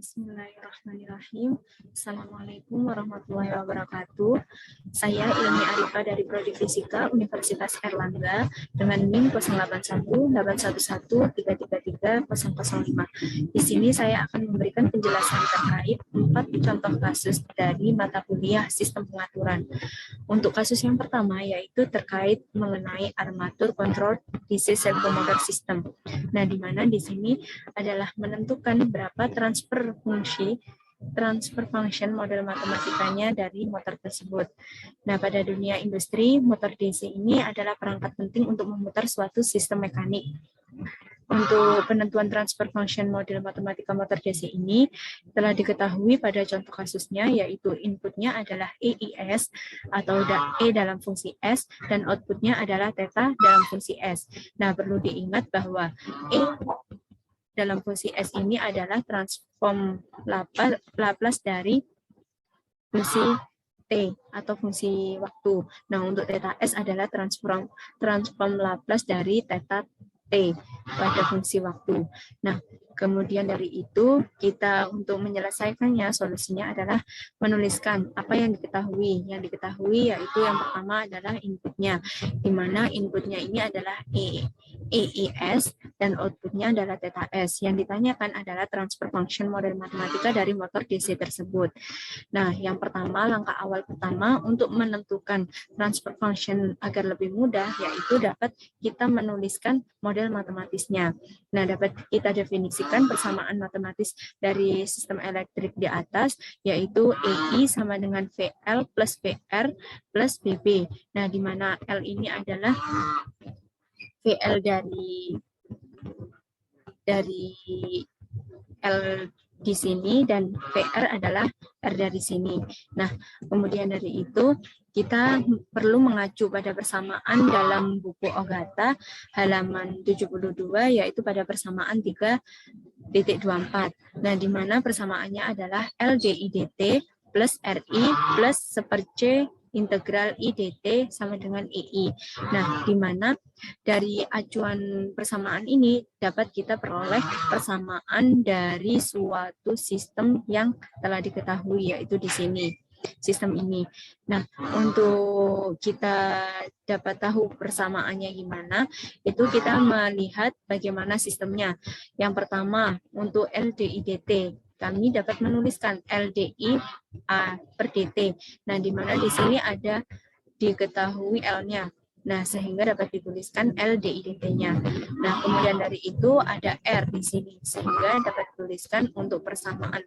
Bismillahirrahmanirrahim. Assalamualaikum warahmatullahi wabarakatuh. Saya Ilmi Arifa dari Prodi Fisika Universitas Airlangga dengan NIM 081311333005. Di sini saya akan memberikan penjelasan terkait 4 contoh kasus dari mata kuliah sistem pengaturan. Untuk kasus yang pertama yaitu terkait mengenai armatur control DC servo motor system. Nah, di mana di sini adalah menentukan berapa transfer function model matematikanya dari motor tersebut. Nah, pada dunia industri, motor DC ini adalah perangkat penting untuk memutar suatu sistem mekanik. Untuk penentuan transfer function model matematika motor DC ini telah diketahui pada contoh kasusnya, yaitu inputnya adalah EIS atau E dalam fungsi S dan outputnya adalah theta dalam fungsi S. Nah, perlu diingat bahwa E dalam fungsi S ini adalah transform Laplace dari fungsi T atau fungsi waktu. Nah, untuk theta S adalah transform Laplace dari theta T pada fungsi waktu. Nah, kemudian dari itu kita untuk menyelesaikannya solusinya adalah menuliskan apa yang diketahui. Yang diketahui yaitu yang pertama adalah inputnya, di mana inputnya ini adalah EIS dan outputnya adalah theta S. Yang ditanyakan adalah transfer function model matematika dari motor DC tersebut. Nah, yang pertama, langkah awal pertama untuk menentukan transfer function agar lebih mudah yaitu dapat kita menuliskan model matematisnya. Nah, dapat kita definisikan persamaan matematis dari sistem elektrik di atas, yaitu EI sama dengan VL plus VR plus BB. Nah, di mana L ini adalah VL dari L di sini dan VR adalah R dari sini. Nah, kemudian dari itu kita perlu mengacu pada persamaan dalam buku Ogata halaman 72 yaitu pada persamaan 3.24. Nah, di mana persamaannya adalah L DI/dt plus RI plus seperc integral I dt sama dengan EI. Nah, di mana dari acuan persamaan ini dapat kita peroleh persamaan dari suatu sistem yang telah diketahui, yaitu di sini, sistem ini. Nah, untuk kita dapat tahu persamaannya gimana, itu kita melihat bagaimana sistemnya. Yang pertama, untuk LDI/dt. Kami dapat menuliskan LDI A per dt. Nah, di mana di sini ada diketahui L-nya. Nah, sehingga dapat dituliskan LDI/dt-nya. Nah, kemudian dari itu ada R di sini, sehingga dapat dituliskan untuk persamaan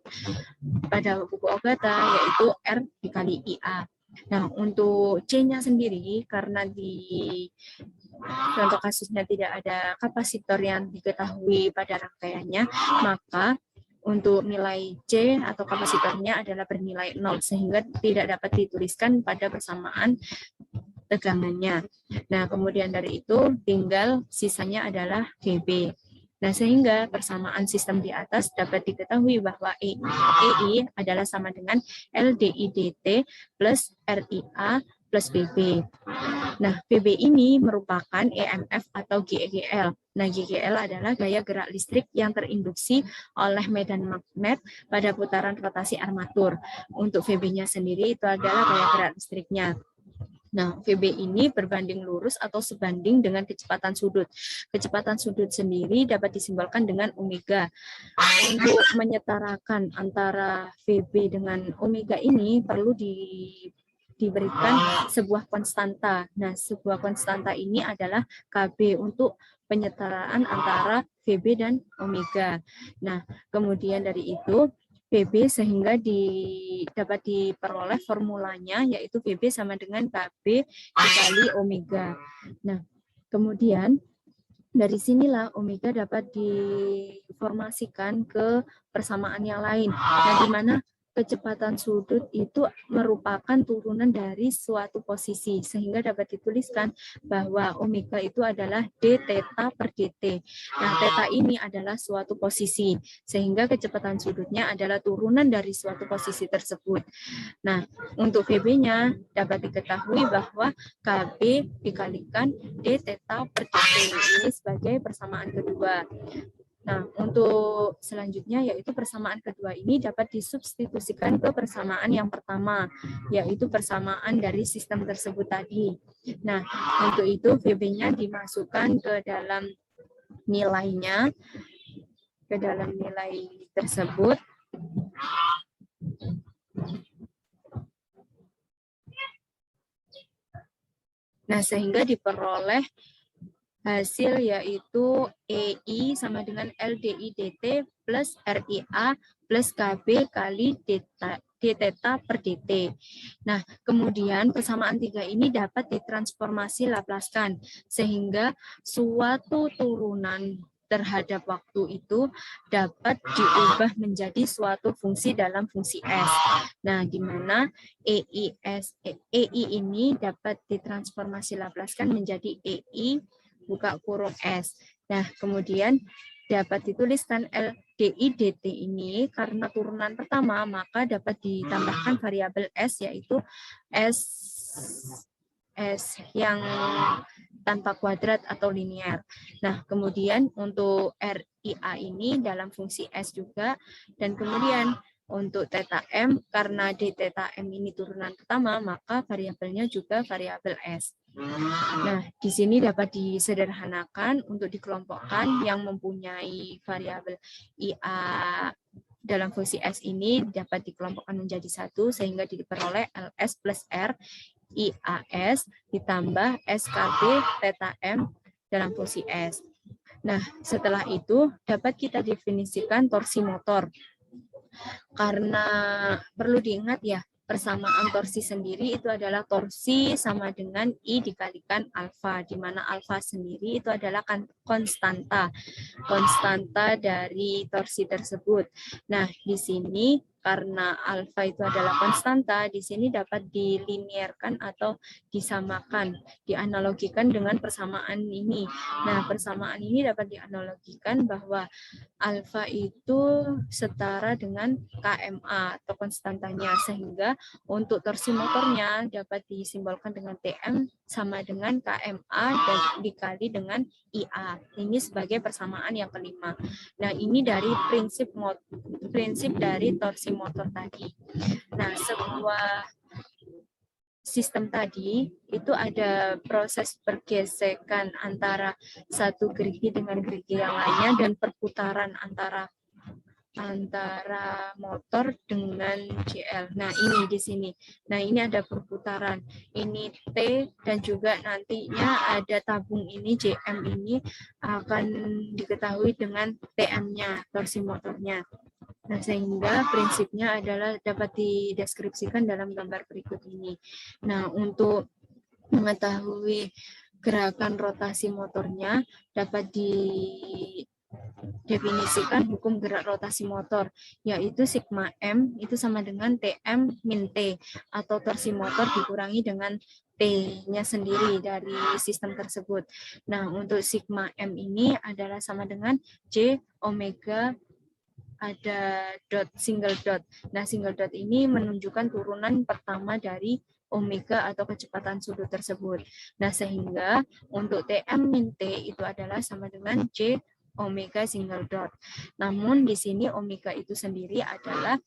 pada buku Ogata, yaitu R dikali IA. Nah, untuk C-nya sendiri, karena di contoh kasusnya tidak ada kapasitor yang diketahui pada rangkaiannya, maka untuk nilai C atau kapasitornya adalah bernilai 0, sehingga tidak dapat dituliskan pada persamaan tegangannya. Nah, kemudian dari itu tinggal sisanya adalah VB. Nah, sehingga persamaan sistem di atas dapat diketahui bahwa EI adalah sama dengan LDI/dt plus RIA plus BB. Nah, BB ini merupakan EMF atau GGL. Nah, GGL adalah gaya gerak listrik yang terinduksi oleh medan magnet pada putaran rotasi armatur. Untuk VB-nya sendiri itu adalah gaya gerak listriknya. Nah, VB ini berbanding lurus atau sebanding dengan kecepatan sudut. Kecepatan sudut sendiri dapat disimbolkan dengan omega. Untuk menyetarakan antara VB dengan omega ini perlu diberikan sebuah konstanta. Nah, sebuah konstanta ini adalah KB untuk penyetaraan antara VB dan omega. Nah, kemudian dari itu VB sehingga dapat diperoleh formulanya yaitu VB sama dengan KB dikali omega. Nah, kemudian dari sinilah omega dapat diformasikan ke persamaan yang lain. Nah, di mana kecepatan sudut itu merupakan turunan dari suatu posisi, sehingga dapat dituliskan bahwa omega itu adalah d theta per dt. Nah, theta ini adalah suatu posisi, sehingga kecepatan sudutnya adalah turunan dari suatu posisi tersebut. Nah, untuk VB-nya dapat diketahui bahwa KB dikalikan d theta per dt ini sebagai persamaan kedua. Nah, untuk selanjutnya yaitu persamaan kedua ini dapat disubstitusikan ke persamaan yang pertama, yaitu persamaan dari sistem tersebut tadi. Nah, untuk itu VB-nya dimasukkan ke dalam nilainya, ke dalam nilai tersebut. Nah, sehingga diperoleh hasil yaitu EI sama dengan LDI DT plus RIA plus KB kali D theta per DT. Nah, kemudian persamaan tiga ini dapat ditransformasi Laplaskan sehingga suatu turunan terhadap waktu itu dapat diubah menjadi suatu fungsi dalam fungsi S. Nah, di mana EI ini dapat ditransformasi Laplaskan menjadi EI buka kurung S. Nah, kemudian dapat dituliskan LDI DT ini karena turunan pertama, maka dapat ditambahkan variabel S, yaitu S yang tanpa kuadrat atau linear. Nah, kemudian untuk RIA ini dalam fungsi S juga, dan kemudian untuk theta M, karena di theta M ini turunan pertama, maka variabelnya juga variabel S. Nah, di sini dapat disederhanakan untuk dikelompokkan yang mempunyai variabel IA dalam fungsi S ini dapat dikelompokkan menjadi satu sehingga diperoleh LS plus R IAS ditambah SKB theta M dalam fungsi S. Nah, setelah itu dapat kita definisikan torsi motor. Karena perlu diingat ya, persamaan torsi sendiri itu adalah torsi sama dengan I dikalikan alfa, di mana alfa sendiri itu adalah konstanta dari torsi tersebut. Nah, di sini karena alfa itu adalah konstanta, di sini dapat dilinearkan atau disamakan, dianalogikan dengan persamaan ini. Nah, persamaan ini dapat dianalogikan bahwa alfa itu setara dengan KMA atau konstantanya, sehingga untuk torsi motornya dapat disimbolkan dengan TM sama dengan KMA dan dikali dengan IA. Ini sebagai persamaan yang kelima. Nah, ini dari prinsip dari torsi motor tadi. Nah, sebuah sistem tadi itu ada proses pergesekan antara satu gerigi dengan gerigi yang lainnya dan perputaran antara motor dengan JL. Nah, ini di sini. Nah, ini ada perputaran. Ini T dan juga nantinya ada tabung ini JM ini akan diketahui dengan TM-nya, torsi motornya. Nah, sehingga prinsipnya adalah dapat dideskripsikan dalam gambar berikut ini. Nah, untuk mengetahui gerakan rotasi motornya dapat didefinisikan hukum gerak rotasi motor, yaitu sigma M itu sama dengan TM min T, atau torsi motor dikurangi dengan T-nya sendiri dari sistem tersebut. Nah, untuk sigma M ini adalah sama dengan J omega ada dot, single dot. Nah, single dot ini menunjukkan turunan pertama dari omega atau kecepatan sudut tersebut. Nah, sehingga untuk TM min T itu adalah sama dengan J omega single dot. Namun di sini omega itu sendiri adalah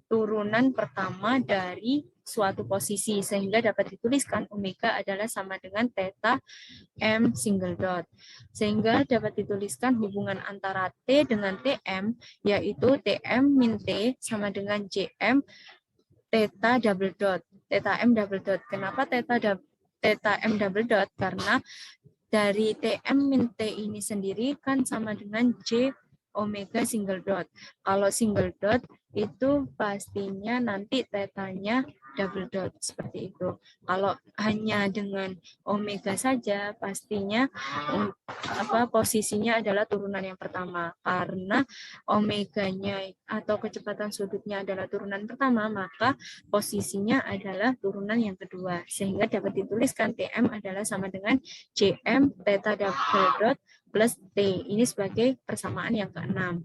turunan pertama dari suatu posisi, sehingga dapat dituliskan omega adalah sama dengan theta M single dot. Sehingga dapat dituliskan hubungan antara T dengan TM, yaitu TM min T sama dengan JM theta double dot, theta M double dot. Kenapa theta M double dot? Karena dari TM min T ini sendiri kan sama dengan J omega single dot. Kalau single dot itu pastinya nanti tetanya double dot, seperti itu. Kalau hanya dengan omega saja pastinya posisinya adalah turunan yang pertama. Karena omeganya atau kecepatan sudutnya adalah turunan pertama, maka posisinya adalah turunan yang kedua. Sehingga dapat dituliskan TM adalah sama dengan JM theta double dot plus T. Ini sebagai persamaan yang keenam.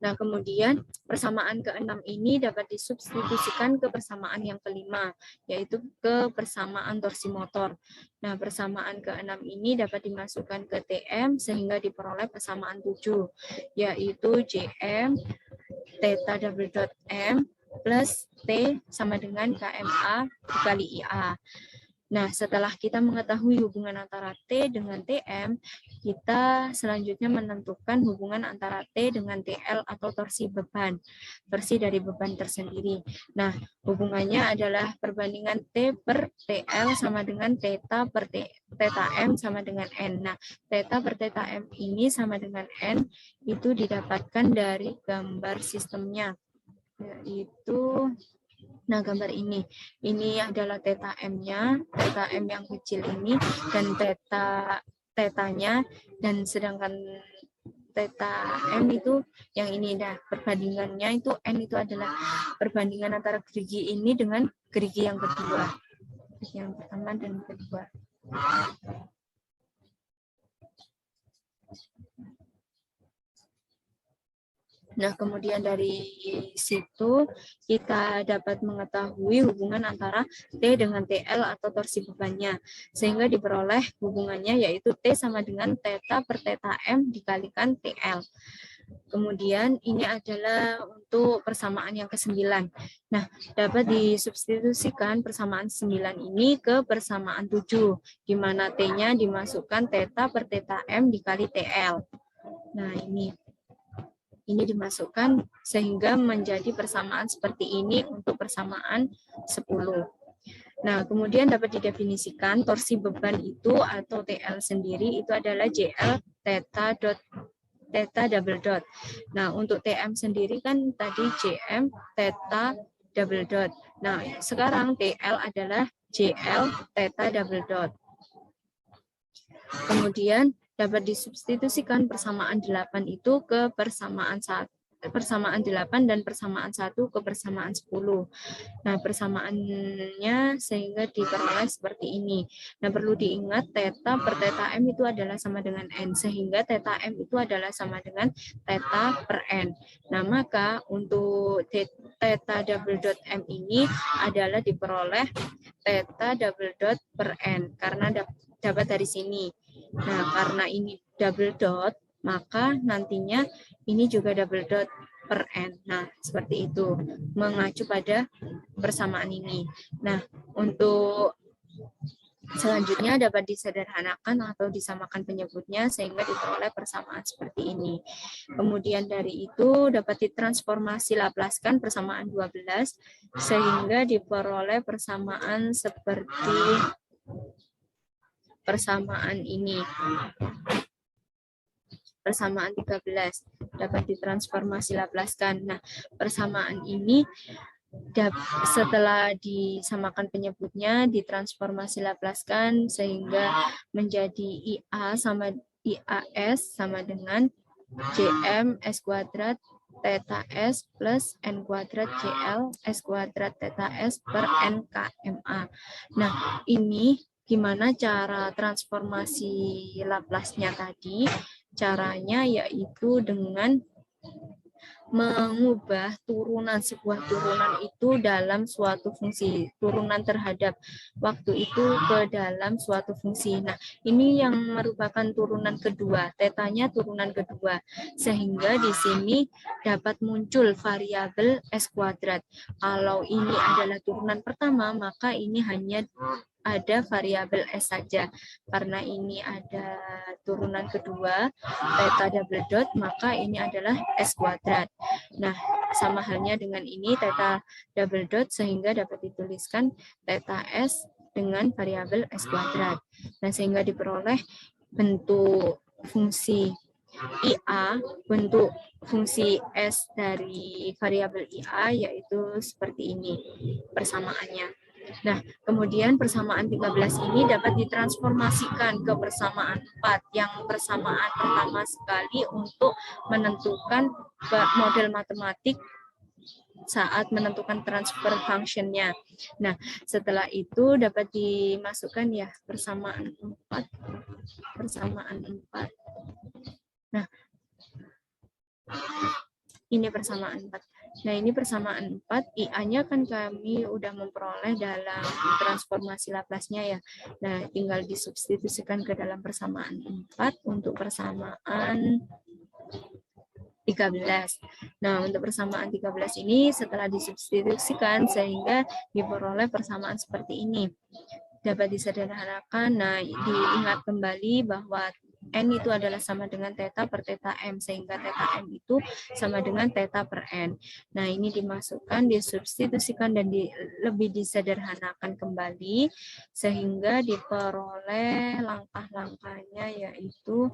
Nah, kemudian persamaan ke-6 ini dapat disubstitusikan ke persamaan yang kelima, yaitu ke persamaan torsi motor. Nah, persamaan ke-6 ini dapat dimasukkan ke TM sehingga diperoleh persamaan 7, yaitu JM theta double dot M plus T sama dengan KMA dikali IA. Nah, setelah kita mengetahui hubungan antara T dengan TM, kita selanjutnya menentukan hubungan antara T dengan TL atau torsi beban, torsi dari beban tersendiri. Nah, hubungannya adalah perbandingan T per TL sama dengan theta per theta M sama dengan N. Nah, theta per theta M ini sama dengan N, itu didapatkan dari gambar sistemnya, yaitu nah, gambar ini adalah theta M-nya, theta M yang kecil ini, dan tetanya, dan sedangkan theta M itu yang ini. Dah perbandingannya itu N itu adalah perbandingan antara gerigi ini dengan gerigi yang kedua, yang pertama dan kedua. Nah, kemudian dari situ kita dapat mengetahui hubungan antara T dengan TL atau torsi bebannya. Sehingga diperoleh hubungannya yaitu T sama dengan theta per theta M dikalikan TL. Kemudian ini adalah untuk persamaan yang ke-9. Nah, dapat disubstitusikan persamaan 9 ini ke persamaan 7, di mana T-nya dimasukkan theta per theta M dikali TL. Nah, ini dimasukkan sehingga menjadi persamaan seperti ini untuk persamaan 10. Nah, kemudian dapat didefinisikan torsi beban itu atau TL sendiri itu adalah JL theta double dot. Nah, untuk TM sendiri kan tadi JM theta double dot. Nah, sekarang TL adalah JL theta double dot. Kemudian dapat disubstitusikan persamaan 8 itu ke persamaan 8 dan persamaan 1 ke persamaan 10. Nah, persamaannya sehingga diperoleh seperti ini. Nah, perlu diingat theta per theta M itu adalah sama dengan N, sehingga theta M itu adalah sama dengan theta per N. Nah, maka untuk theta double dot M ini adalah diperoleh theta double dot per N, karena dapat dari sini. Nah, karena ini double dot, maka nantinya ini juga double dot per N. Nah, seperti itu, mengacu pada persamaan ini. Nah, untuk selanjutnya dapat disederhanakan atau disamakan penyebutnya sehingga diperoleh persamaan seperti ini. Kemudian dari itu dapat ditransformasi Laplaskan persamaan 12 sehingga diperoleh persamaan seperti persamaan ini. Persamaan 13 dapat ditransformasi Laplaskan. Nah, persamaan ini setelah disamakan penyebutnya ditransformasi Laplaskan sehingga menjadi IA sama IAS sama dengan JM S kuadrat theta S plus N kuadrat JL S kuadrat theta S per N KMA. Nah, ini gimana cara transformasi Laplace-nya tadi? Caranya yaitu dengan mengubah sebuah turunan itu dalam suatu fungsi, turunan terhadap waktu itu ke dalam suatu fungsi. Nah, ini yang merupakan turunan kedua, tetanya turunan kedua, sehingga di sini dapat muncul variabel S kuadrat. Kalau ini adalah turunan pertama, maka ini hanya ada variabel S saja. Karena ini ada turunan kedua, theta double dot, maka ini adalah S kuadrat. Nah, sama halnya dengan ini, theta double dot, sehingga dapat dituliskan theta S dengan variabel S kuadrat. Nah, sehingga diperoleh bentuk fungsi IA, bentuk fungsi S dari variabel IA, yaitu seperti ini persamaannya. Nah, kemudian persamaan 13 ini dapat ditransformasikan ke persamaan 4, yang persamaan pertama sekali untuk menentukan model matematik saat menentukan transfer function-nya. Nah, setelah itu dapat dimasukkan ya persamaan 4. Persamaan 4. Nah, ini persamaan 4. Nah, ini persamaan 4, IA-nya kan kami udah memperoleh dalam transformasi Laplace-nya ya. Nah, tinggal disubstitusikan ke dalam persamaan 4 untuk persamaan 13. Nah, untuk persamaan 13 ini setelah disubstitusikan sehingga diperoleh persamaan seperti ini. Dapat disederhanakan, nah diingat kembali bahwa N itu adalah sama dengan theta per theta M, sehingga theta M itu sama dengan theta per N. Nah, ini dimasukkan, disubstitusikan, dan lebih disederhanakan kembali, sehingga diperoleh langkah-langkahnya, yaitu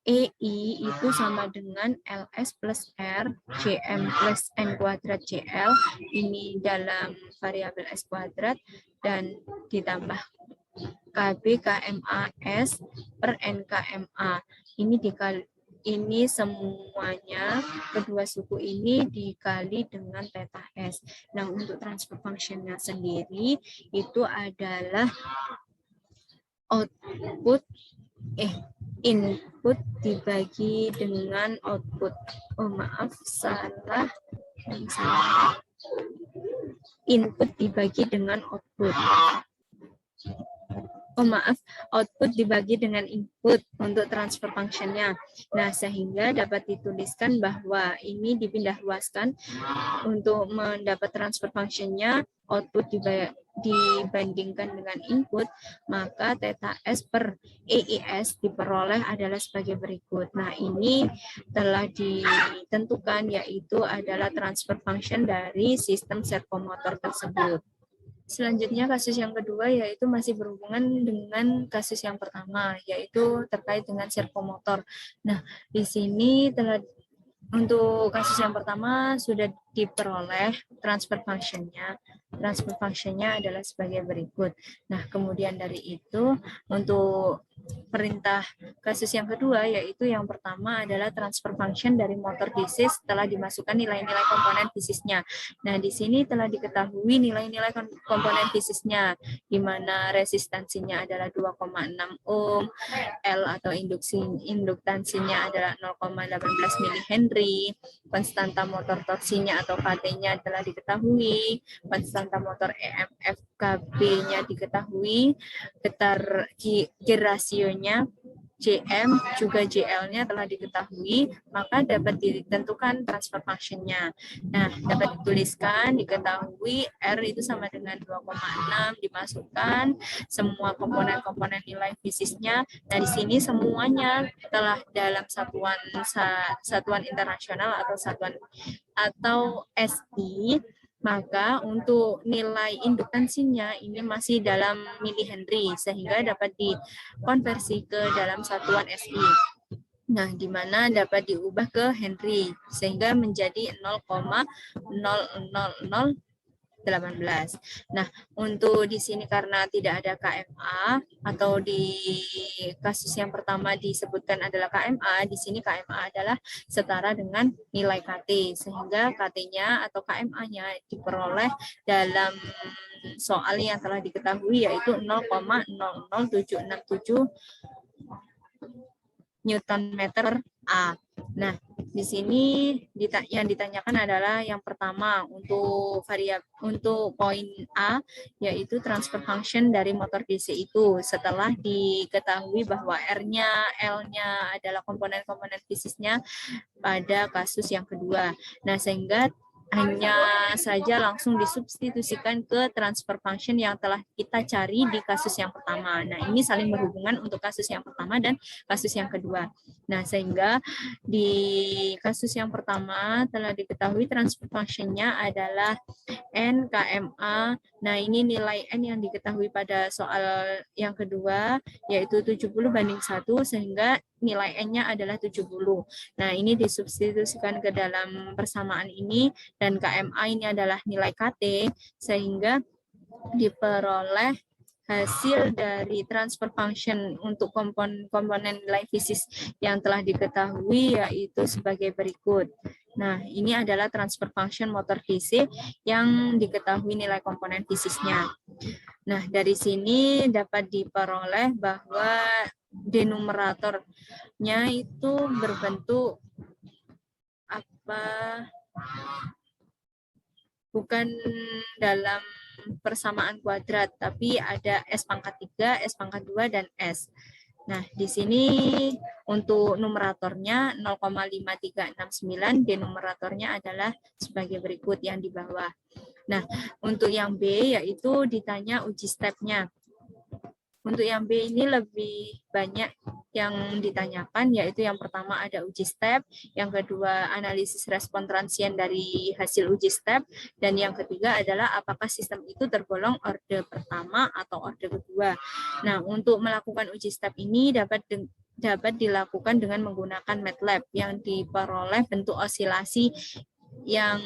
EI itu sama dengan LS plus R, CM plus N kuadrat CL, ini dalam variabel S kuadrat, dan ditambah KB KMA S per N KMA. Ini semuanya, kedua suku ini dikali dengan theta S. Nah, untuk transfer functionnya sendiri itu adalah input dibagi dengan output. Oh, maaf, salah. Input dibagi dengan output. Oh, maaf, output dibagi dengan input untuk transfer functionnya. Nah, sehingga dapat dituliskan bahwa ini dipindah luaskan untuk mendapat transfer functionnya, output dibandingkan dengan input, maka theta S per EIS diperoleh adalah sebagai berikut. Nah, ini telah ditentukan, yaitu adalah transfer function dari sistem servomotor tersebut. Selanjutnya kasus yang kedua yaitu masih berhubungan dengan kasus yang pertama, yaitu terkait dengan servomotor. Nah, di sini untuk kasus yang pertama sudah diperoleh transfer function-nya. Transfer function-nya adalah sebagai berikut. Nah, kemudian dari itu untuk perintah kasus yang kedua, yaitu yang pertama adalah transfer function dari motor DC setelah dimasukkan nilai-nilai komponen fisiknya. Nah, di sini telah diketahui nilai-nilai komponen fisiknya, di mana resistansinya adalah 2,6 ohm, L atau induktansinya adalah 0,18 mH, konstanta motor torsinya atau KT-nya telah diketahui, konstanta motor EMF KB-nya diketahui, gear rasionya JM juga JL-nya telah diketahui, maka dapat ditentukan transfer function-nya. Nah, dapat dituliskan, diketahui R itu sama dengan 2,6, dimasukkan semua komponen-komponen nilai fisiknya. Nah, di sini semuanya telah dalam satuan internasional atau SI. Maka untuk nilai induktansinya ini masih dalam milihenry, sehingga dapat dikonversi ke dalam satuan SI. Nah, di mana dapat diubah ke Henry, sehingga menjadi 0,00018. Nah, untuk di sini karena tidak ada KMA, atau di kasus yang pertama disebutkan adalah KMA, di sini KMA adalah setara dengan nilai KT, sehingga KT-nya atau KMA-nya diperoleh dalam soal yang telah diketahui, yaitu 0,00767 Newton meter A. Nah, di sini yang ditanyakan adalah yang pertama untuk poin A, yaitu transfer function dari motor DC itu setelah diketahui bahwa R-nya, L-nya adalah komponen-komponen fisiknya pada kasus yang kedua. Nah, sehingga hanya saja langsung disubstitusikan ke transfer function yang telah kita cari di kasus yang pertama. Nah, ini saling berhubungan untuk kasus yang pertama dan kasus yang kedua. Nah, sehingga di kasus yang pertama telah diketahui transfer function-nya adalah N KMA. Nah, ini nilai N yang diketahui pada soal yang kedua, yaitu 70/1, sehingga nilai N-nya adalah 70. Nah, ini disubstitusikan ke dalam persamaan ini, dan KMA ini adalah nilai KT, sehingga diperoleh hasil dari transfer function untuk komponen nilai fisik yang telah diketahui, yaitu sebagai berikut. Nah, ini adalah transfer function motor DC yang diketahui nilai komponen fisiknya. Nah, dari sini dapat diperoleh bahwa denumeratornya itu berbentuk bukan dalam persamaan kuadrat, tapi ada S pangkat 3, S pangkat 2, dan S. Nah, di sini untuk numeratornya 0,5369, denominatornya adalah sebagai berikut yang di bawah. Nah, untuk yang B yaitu ditanya uji stepnya. Untuk yang B ini lebih banyak yang ditanyakan, yaitu yang pertama ada uji step, yang kedua analisis respon transien dari hasil uji step, dan yang ketiga adalah apakah sistem itu tergolong orde pertama atau orde kedua. Nah, untuk melakukan uji step ini dapat dilakukan dengan menggunakan MATLAB yang diperoleh bentuk osilasi yang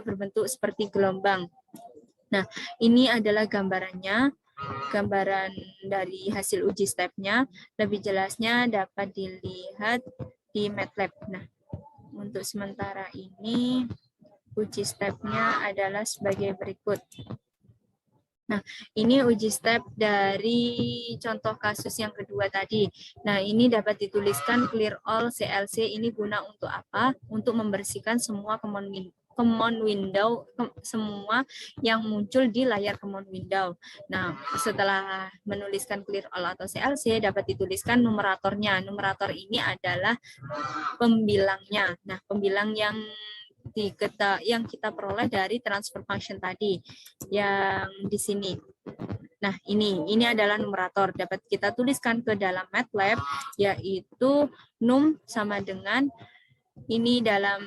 berbentuk seperti gelombang. Nah, ini adalah gambaran dari hasil uji stepnya. Lebih jelasnya dapat dilihat di MATLAB. Nah, untuk sementara ini uji stepnya adalah sebagai berikut. Nah, ini uji step dari contoh kasus yang kedua tadi. Nah, ini dapat dituliskan clear all CLC ini guna untuk apa? Untuk membersihkan semua common window, semua yang muncul di layar common window. Nah, setelah menuliskan clear all atau CLC, dapat dituliskan numeratornya. Numerator ini adalah pembilangnya. Nah, pembilang yang kita peroleh dari transfer function tadi yang di sini. Nah, ini adalah numerator, dapat kita tuliskan ke dalam MATLAB, yaitu num sama dengan ini dalam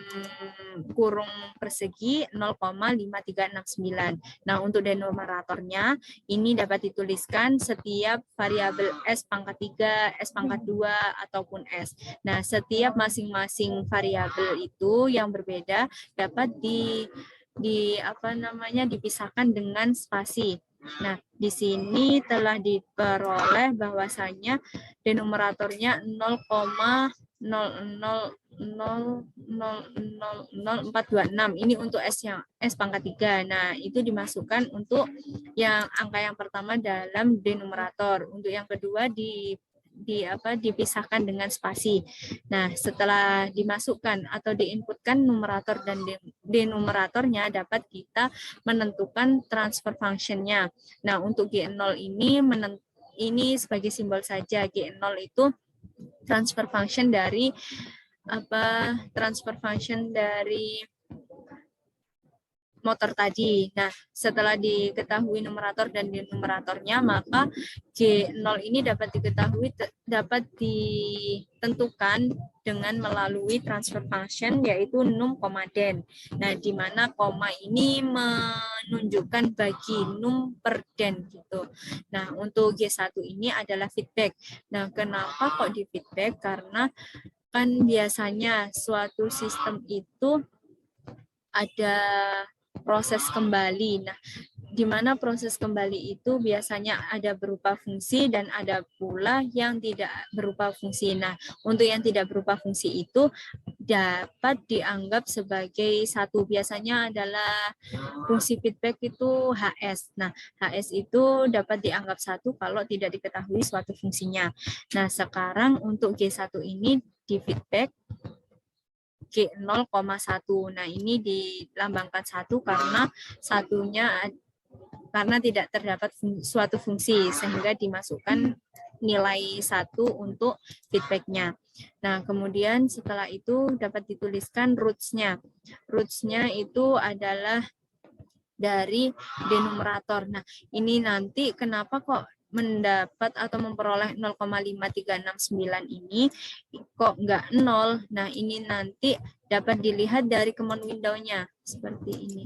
kurung persegi 0,5369. Nah, untuk denominatornya ini dapat dituliskan setiap variabel S pangkat 3, S pangkat 2 ataupun S. Nah, setiap masing-masing variabel itu yang berbeda dapat dipisahkan dengan spasi. Nah, di sini telah diperoleh bahwasanya denominatornya 0,000426. Ini untuk S pangkat 3. Nah, itu dimasukkan untuk yang angka yang pertama dalam denominator. Untuk yang kedua dipisahkan dengan spasi. Nah, setelah dimasukkan atau diinputkan numerator dan denominatornya, dapat kita menentukan transfer function-nya. Nah, untuk G0 ini sebagai simbol saja. G0 itu transfer function dari motor tadi. Nah, setelah diketahui numerator dan denominatornya, maka G0 ini dapat ditentukan dengan melalui transfer function, yaitu num, den. Nah, di mana koma ini menunjukkan bagi num per den gitu. Nah, untuk G1 ini adalah feedback. Nah, kenapa kok di feedback? Karena kan biasanya suatu sistem itu ada proses kembali. Nah, di mana proses kembali itu biasanya ada berupa fungsi dan ada pula yang tidak berupa fungsi. Nah, untuk yang tidak berupa fungsi itu dapat dianggap sebagai satu. Biasanya adalah fungsi feedback itu HS. Nah, HS itu dapat dianggap satu kalau tidak diketahui suatu fungsinya. Nah, sekarang untuk G1 ini di feedback G0,1. Nah, ini dilambangkan 1 karena tidak terdapat suatu fungsi, sehingga dimasukkan nilai 1 untuk feedback-nya. Nah, kemudian setelah itu dapat dituliskan roots-nya. Roots-nya itu adalah dari denominator. Nah, ini nanti kenapa kok mendapat atau memperoleh 0,5369 ini kok enggak 0. Nah, ini nanti dapat dilihat dari common window-nya seperti ini.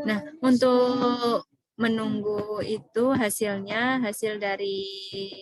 Nah, untuk menunggu itu hasil dari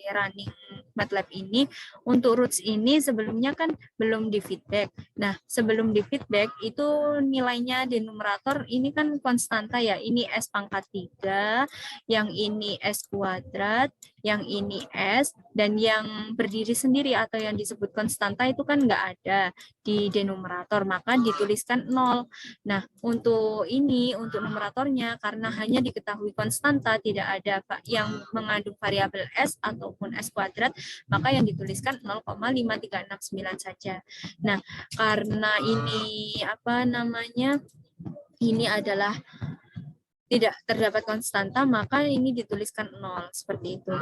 running MATLAB ini, untuk roots ini sebelumnya kan belum di feedback. Nah, sebelum di feedback itu nilainya di numerator ini kan konstanta ya. Ini S pangkat 3, yang ini S kuadrat, yang ini S, dan yang berdiri sendiri atau yang disebut konstanta itu kan nggak ada di denumerator, maka dituliskan 0. Nah, untuk ini, untuk numeratornya, karena hanya diketahui konstanta, tidak ada yang mengandung variabel S ataupun S kuadrat, maka yang dituliskan 0,5369 saja. Nah, karena ini ini adalah tidak terdapat konstanta, maka ini dituliskan 0 seperti itu.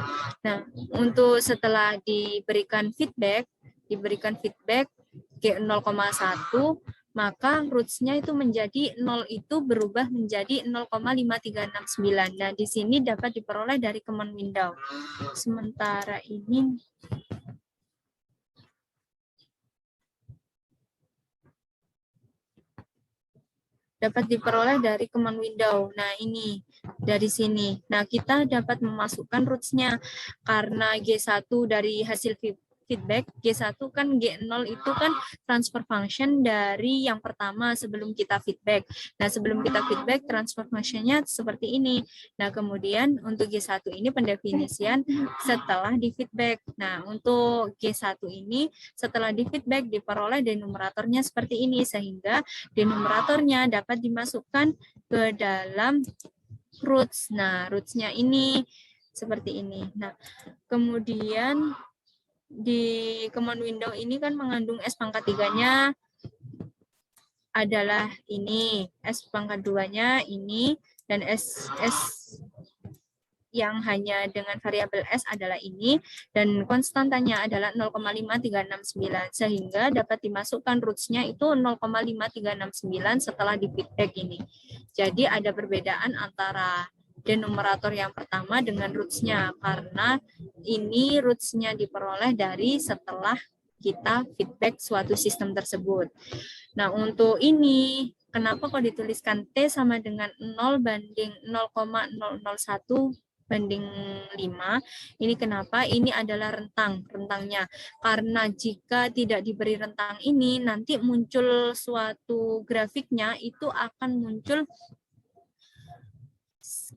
Nah, untuk setelah diberikan feedback G 0,1, maka roots-nya itu menjadi 0 itu berubah menjadi 0,5369. Nah, di sini dapat diperoleh dari common window. Sementara ini dapat diperoleh dari command window. Nah, ini dari sini. Nah, kita dapat memasukkan roots-nya karena G1 dari hasil feedback, G1 kan G0 itu kan transfer function dari yang pertama sebelum kita feedback. Nah, sebelum kita feedback, transfer function-nya seperti ini. Nah, kemudian untuk G1 ini pendefinisian setelah di feedback. Nah, untuk G1 ini setelah di feedback diperoleh denumeratornya seperti ini, sehingga denumeratornya dapat dimasukkan ke dalam roots. Nah, roots-nya ini seperti ini. Nah, kemudian di command window ini kan mengandung S pangkat 3-nya adalah ini, S pangkat 2-nya ini, dan S yang hanya dengan variabel S adalah ini, dan konstantanya adalah 0,5369, sehingga dapat dimasukkan roots-nya itu 0,5369 setelah di feedback ini. Jadi ada perbedaan antara denumerator yang pertama dengan roots-nya, karena ini roots-nya diperoleh dari setelah kita feedback suatu sistem tersebut. Nah, untuk ini, kenapa kok dituliskan T sama dengan 0 banding 0,001 banding 5? Ini kenapa? Ini adalah rentangnya. Karena jika tidak diberi rentang ini, nanti muncul suatu grafiknya, itu akan muncul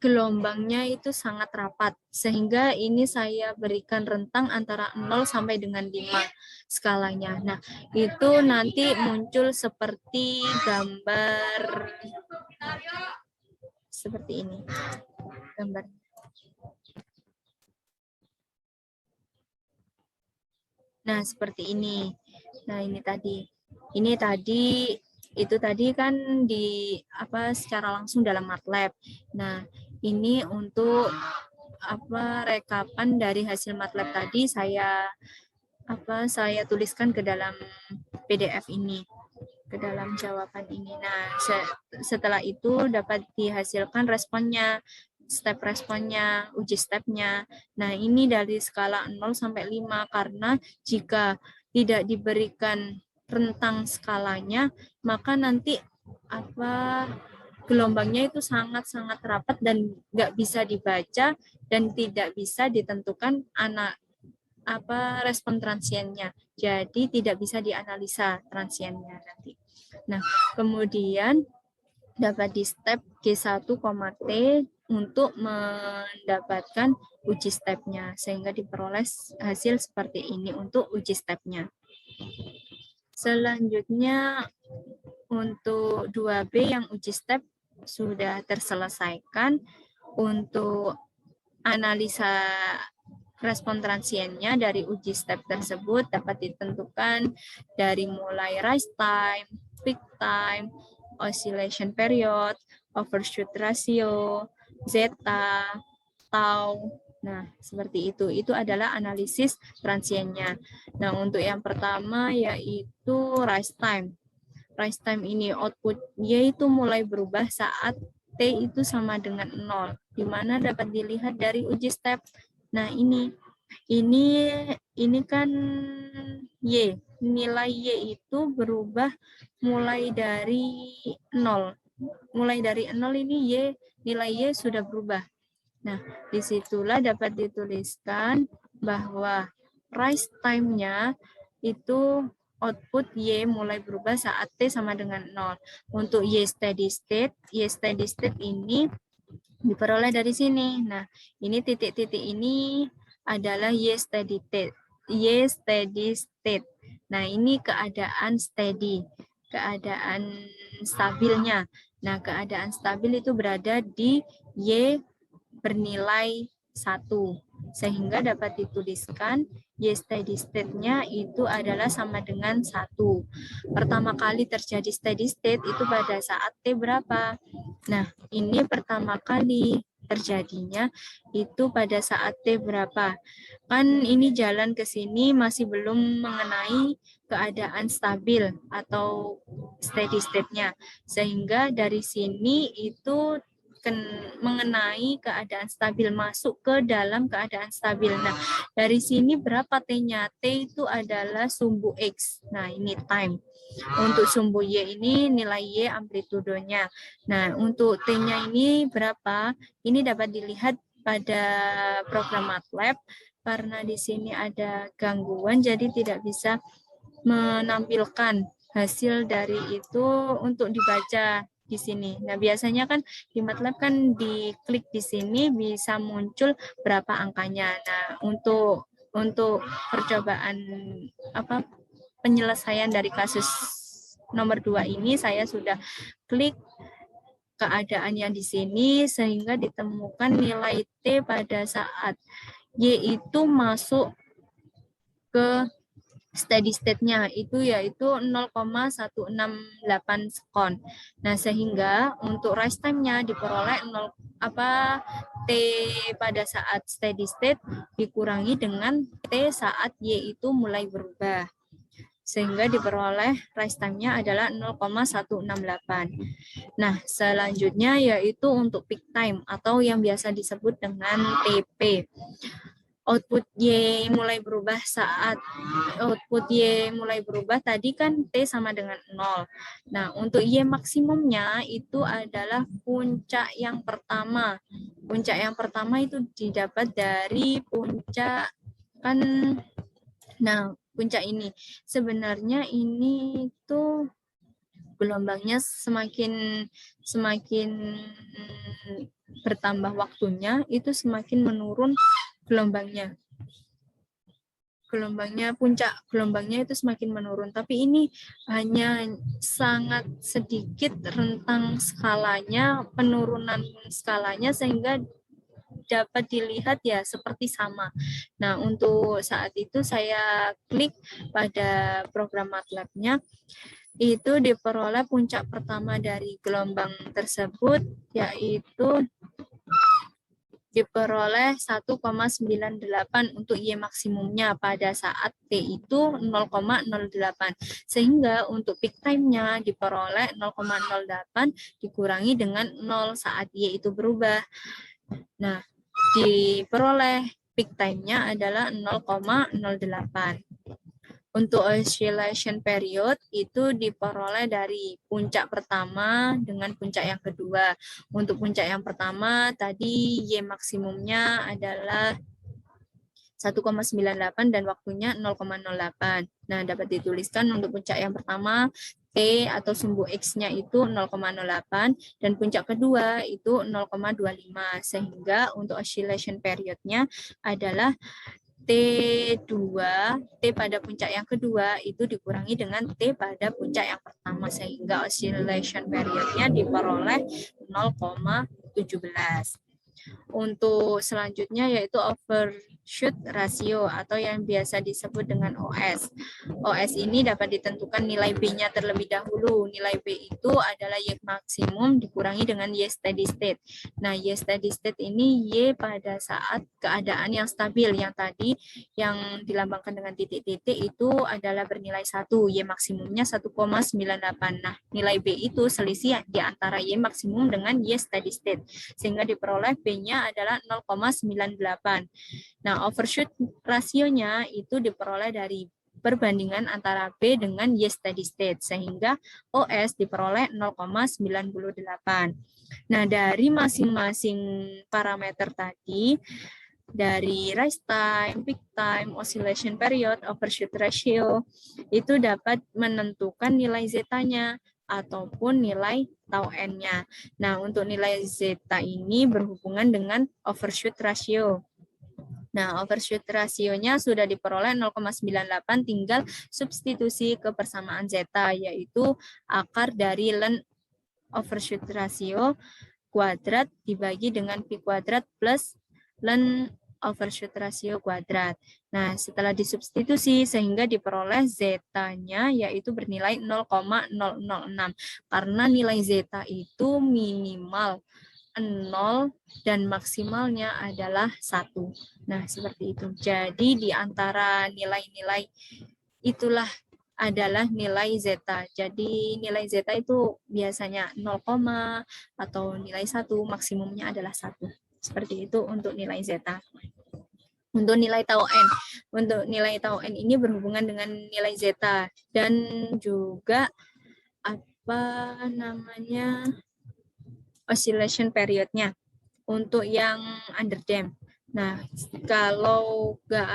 gelombangnya itu sangat rapat, sehingga ini saya berikan rentang antara 0 sampai dengan 5 skalanya. Nah, itu nanti muncul seperti gambar seperti ini. Gambar. Nah, seperti ini. Nah, ini tadi. Ini tadi itu tadi kan secara langsung dalam MATLAB. Nah, ini untuk rekapan dari hasil MATLAB tadi saya tuliskan ke dalam PDF ini, ke dalam jawaban ini. Nah, setelah itu dapat dihasilkan responnya, step responnya, uji stepnya. Nah, ini dari skala 0 sampai 5, karena jika tidak diberikan rentang skalanya, maka nanti gelombangnya itu sangat-sangat rapat dan nggak bisa dibaca dan tidak bisa ditentukan respon transiennya. Jadi tidak bisa dianalisa transiennya nanti. Nah, kemudian dapat di step G1, T untuk mendapatkan uji stepnya, sehingga diperoleh hasil seperti ini untuk uji stepnya. Selanjutnya untuk 2B yang uji step sudah terselesaikan. Untuk analisa respon transiennya dari uji step tersebut dapat ditentukan dari mulai rise time, peak time, oscillation period, overshoot ratio, zeta, tau. Nah, seperti itu. Itu adalah analisis transiennya. Nah, untuk yang pertama yaitu rise time. Rise time ini output-nya itu mulai berubah saat T itu sama dengan 0, di mana dapat dilihat dari uji step. Nah, ini kan Y, nilai Y itu berubah mulai dari 0. Mulai dari 0 ini nilai Y sudah berubah. Nah, disitulah dapat dituliskan bahwa rise time-nya itu output Y mulai berubah saat T sama dengan 0. Untuk Y steady state ini diperoleh dari sini. Nah, ini titik-titik ini adalah Y steady state. Y steady state. Nah, ini keadaan steady, keadaan stabilnya. Nah, keadaan stabil itu berada di Y bernilai 1. Sehingga dapat dituliskan Y steady state-nya itu adalah sama dengan 1. Pertama kali terjadi steady state itu pada saat T berapa? Nah, ini pertama kali terjadinya itu pada saat T berapa? Kan ini jalan ke sini masih belum mengenai keadaan stabil atau steady state-nya. Sehingga dari sini itu mengenai keadaan stabil, masuk ke dalam keadaan stabil. Nah, dari sini berapa T-nya? T itu adalah sumbu X. Nah, ini time. Untuk sumbu Y ini nilai Y amplitudonya. Nah, untuk T-nya ini berapa? Ini dapat dilihat pada program MATLAB karena di sini ada gangguan jadi tidak bisa menampilkan hasil dari itu untuk dibaca di sini. Nah, biasanya kan di MATLAB kan diklik di sini bisa muncul berapa angkanya. Nah, untuk percobaan penyelesaian dari kasus nomor 2 ini saya sudah klik keadaan yang di sini sehingga ditemukan nilai T pada saat Y itu masuk ke steady state-nya itu yaitu 0,168 sekon. Nah, sehingga untuk rise time-nya diperoleh T pada saat steady state dikurangi dengan T saat Y itu mulai berubah. Sehingga diperoleh rise time-nya adalah 0,168. Nah, selanjutnya yaitu untuk peak time atau yang biasa disebut dengan TP. Output Y mulai berubah saat output Y mulai berubah tadi kan T sama dengan 0. Nah, untuk Y maksimumnya itu adalah puncak yang pertama. Puncak yang pertama itu didapat dari puncak kan. Nah, puncak ini sebenarnya ini tuh gelombangnya semakin bertambah waktunya itu semakin menurun gelombangnya puncak gelombangnya itu semakin menurun, tapi ini hanya sangat sedikit rentang skalanya, penurunan skalanya sehingga dapat dilihat ya seperti sama. Nah, untuk saat itu saya klik pada program MATLAB-nya, itu diperoleh puncak pertama dari gelombang tersebut yaitu diperoleh 1,98 untuk Y maksimumnya pada saat T itu 0,08. Sehingga untuk peak time-nya diperoleh 0,08 dikurangi dengan 0 saat Y itu berubah. Nah, diperoleh peak time-nya adalah 0,08. Untuk oscillation period itu diperoleh dari puncak pertama dengan puncak yang kedua. Untuk puncak yang pertama tadi Y maksimumnya adalah 1,98 dan waktunya 0,08. Nah, dapat dituliskan untuk puncak yang pertama T atau sumbu X-nya itu 0,08 dan puncak kedua itu 0,25 sehingga untuk oscillation period-nya adalah T2, T pada puncak yang kedua itu dikurangi dengan T pada puncak yang pertama sehingga oscillation period-nya diperoleh 0,17. Untuk selanjutnya yaitu overshoot ratio atau yang biasa disebut dengan OS. OS ini dapat ditentukan nilai B-nya terlebih dahulu. Nilai B itu adalah Y maksimum dikurangi dengan Y steady state. Nah, Y steady state ini Y pada saat keadaan yang stabil. Yang tadi yang dilambangkan dengan titik-titik itu adalah bernilai 1. Y maksimumnya 1,98. Nah, nilai B itu selisih di antara Y maksimum dengan Y steady state. Sehingga diperoleh B-nya adalah 0,98. Nah, overshoot rasionya itu diperoleh dari perbandingan antara B dengan Y steady state sehingga OS diperoleh 0,98. Nah, dari masing-masing parameter tadi dari rise time, peak time, oscillation period, overshoot ratio itu dapat menentukan nilai zeta-nya ataupun nilai tau n-nya. Nah, untuk nilai zeta ini berhubungan dengan overshoot ratio. Nah, overshoot rasionya sudah diperoleh 0,98, tinggal substitusi ke persamaan zeta, yaitu akar dari ln overshoot rasio kuadrat dibagi dengan pi kuadrat plus ln overshoot rasio kuadrat. Nah, setelah disubstitusi sehingga diperoleh zeta-nya yaitu bernilai 0,006. Karena nilai zeta itu minimal 0 dan maksimalnya adalah 1. Nah, seperti itu. Jadi di antara nilai-nilai itulah adalah nilai zeta. Jadi nilai zeta itu biasanya 0, atau nilai 1, maksimumnya adalah 1. Seperti itu untuk nilai zeta. Untuk nilai tau n. Untuk nilai tau n ini berhubungan dengan nilai zeta dan juga oscillation periodnya untuk yang underdamp. Nah, kalau nggak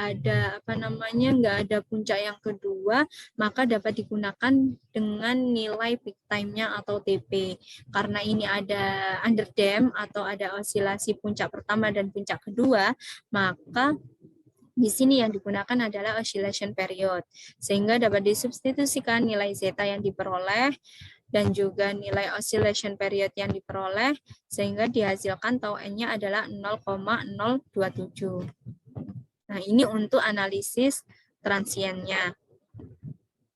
ada puncak yang kedua, maka dapat digunakan dengan nilai peak time-nya atau TP. Karena ini ada underdamp atau ada osilasi puncak pertama dan puncak kedua, maka di sini yang digunakan adalah oscillation period. Sehingga dapat disubstitusikan nilai zeta yang diperoleh dan juga nilai oscillation period yang diperoleh, sehingga dihasilkan tau n-nya adalah 0,027. Nah, ini untuk analisis transiennya.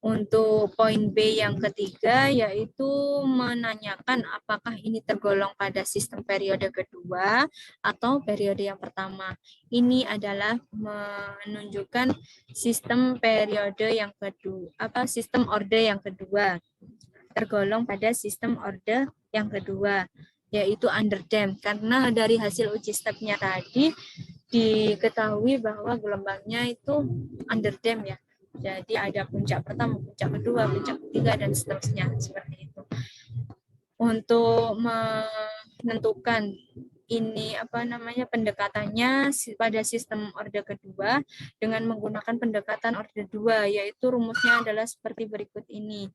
Untuk poin B yang ketiga, yaitu menanyakan apakah ini tergolong pada sistem periode kedua atau periode yang pertama. Ini adalah menunjukkan sistem periode yang kedua, sistem orde yang kedua. Tergolong pada sistem orde yang kedua, yaitu underdamp. Karena dari hasil uji stepnya tadi diketahui bahwa gelombangnya itu underdamp ya. Jadi ada puncak pertama, puncak kedua, puncak ketiga, dan seterusnya seperti itu. Untuk menentukan ini pendekatannya pada sistem orde kedua dengan menggunakan pendekatan orde 2, yaitu rumusnya adalah seperti berikut ini.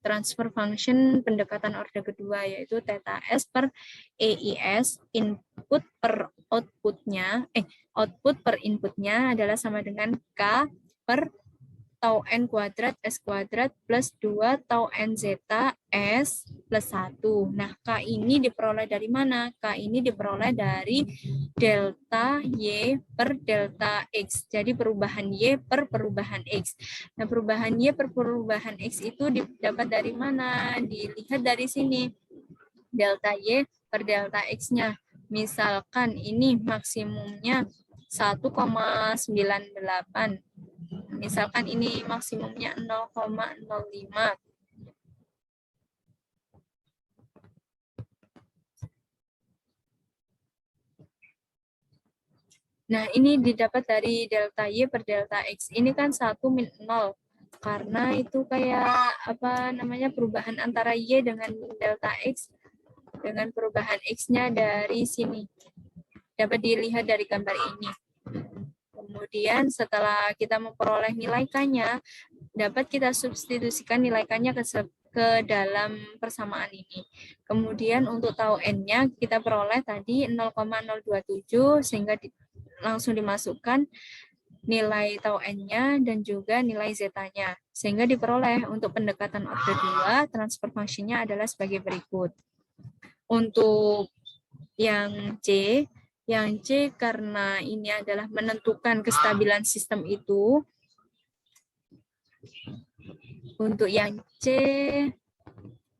Transfer function pendekatan orde kedua yaitu theta S per EIS, input per outputnya, output per inputnya adalah sama dengan K per tau n kuadrat S kuadrat plus 2 tau n zeta S plus 1. Nah, K ini diperoleh dari mana? K ini diperoleh dari delta Y per delta X. Jadi perubahan Y per perubahan X. Nah, perubahan Y per perubahan X itu didapat dari mana? Dilihat dari sini. Delta Y per delta X-nya. Misalkan ini maksimumnya 1,98. Misalkan ini maksimumnya 0,05. Nah, ini didapat dari delta Y per delta X. Ini kan 1 min 0. Karena itu kayak perubahan antara Y dengan delta X dengan perubahan X-nya dari sini. Dapat dilihat dari gambar ini. Kemudian setelah kita memperoleh nilai K-nya, dapat kita substitusikan nilai K-nya ke dalam persamaan ini. Kemudian untuk tau N-nya kita peroleh tadi 0,027 sehingga langsung dimasukkan nilai tau N-nya dan juga nilai zeta-nya. Sehingga diperoleh untuk pendekatan orde 2, transfer function-nya adalah sebagai berikut. Untuk yang C karena ini adalah menentukan kestabilan sistem itu. Untuk yang C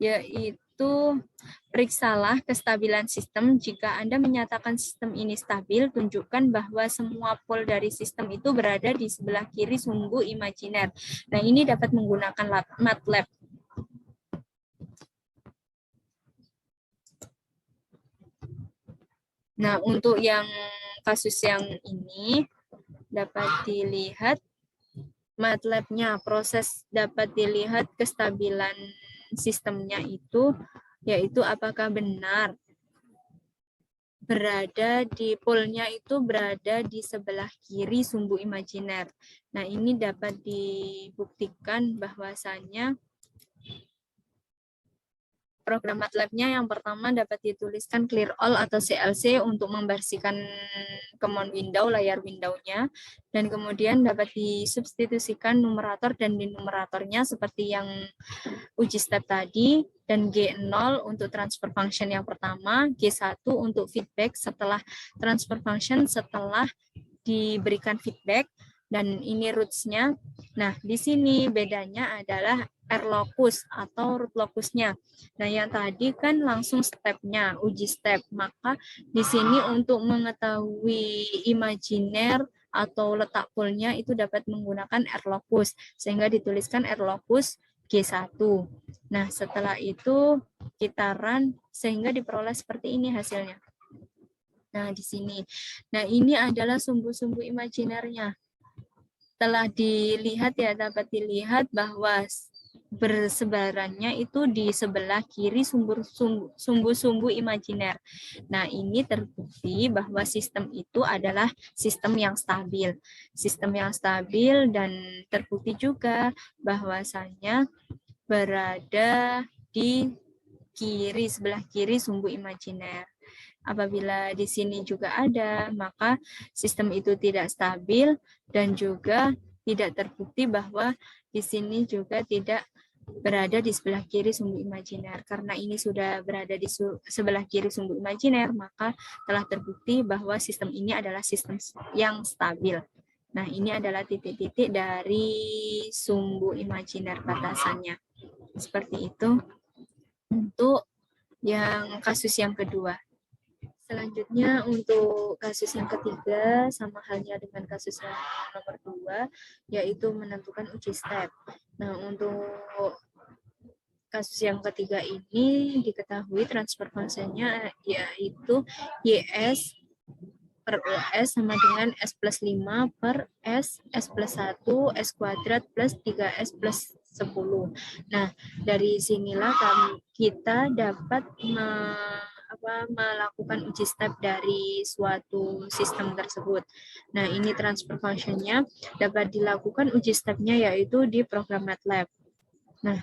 yaitu periksalah kestabilan sistem. Jika Anda menyatakan sistem ini stabil, tunjukkan bahwa semua pol dari sistem itu berada di sebelah kiri sumbu imajiner. Nah, ini dapat menggunakan MATLAB. Nah, untuk yang kasus yang ini dapat dilihat MATLAB-nya, proses dapat dilihat kestabilan sistemnya itu, yaitu apakah benar polnya itu berada di sebelah kiri sumbu imajiner. Nah, ini dapat dibuktikan bahwasannya program MATLAB-nya yang pertama dapat dituliskan clear all atau CLC untuk membersihkan command window, layar window-nya, dan kemudian dapat disubstitusikan numerator dan denumeratornya seperti yang uji step tadi, dan G0 untuk transfer function yang pertama, G1 untuk feedback setelah transfer function setelah diberikan feedback, dan ini roots-nya. Nah, di sini bedanya adalah R-locus atau root locusnya. Nah, yang tadi kan langsung step-nya, uji step. Maka di sini untuk mengetahui imajiner atau letak poolnya itu dapat menggunakan R-locus, sehingga dituliskan R-locus G1. Nah, setelah itu kita run sehingga diperoleh seperti ini hasilnya. Nah, di sini. Nah, ini adalah sumbu-sumbu imajinernya. Telah dilihat ya, dapat dilihat bahwa bersebarannya itu di sebelah kiri sumbu-sumbu imajiner. Nah, ini terbukti bahwa sistem itu adalah sistem yang stabil. Sistem yang stabil, dan terbukti juga bahwasanya berada di kiri, sebelah kiri sumbu imajiner. Apabila di sini juga ada, maka sistem itu tidak stabil, dan juga tidak terbukti bahwa di sini juga tidak berada di sebelah kiri sumbu imajiner. Karena ini sudah berada di sebelah kiri sumbu imajiner, maka telah terbukti bahwa sistem ini adalah sistem yang stabil. Nah, ini adalah titik-titik dari sumbu imajiner batasannya. Seperti itu untuk yang kasus yang kedua. Selanjutnya untuk kasus yang ketiga, sama halnya dengan kasus yang nomor 2, yaitu menentukan uji step. Nah, untuk kasus yang ketiga ini diketahui transfer function-nya yaitu YS per US sama dengan S plus 5 per S plus 1, S kuadrat plus 3S plus 10. Nah, dari sinilah kita dapat melakukan uji step dari suatu sistem tersebut. Nah, ini transfer function-nya dapat dilakukan uji step-nya yaitu di program MATLAB. Nah,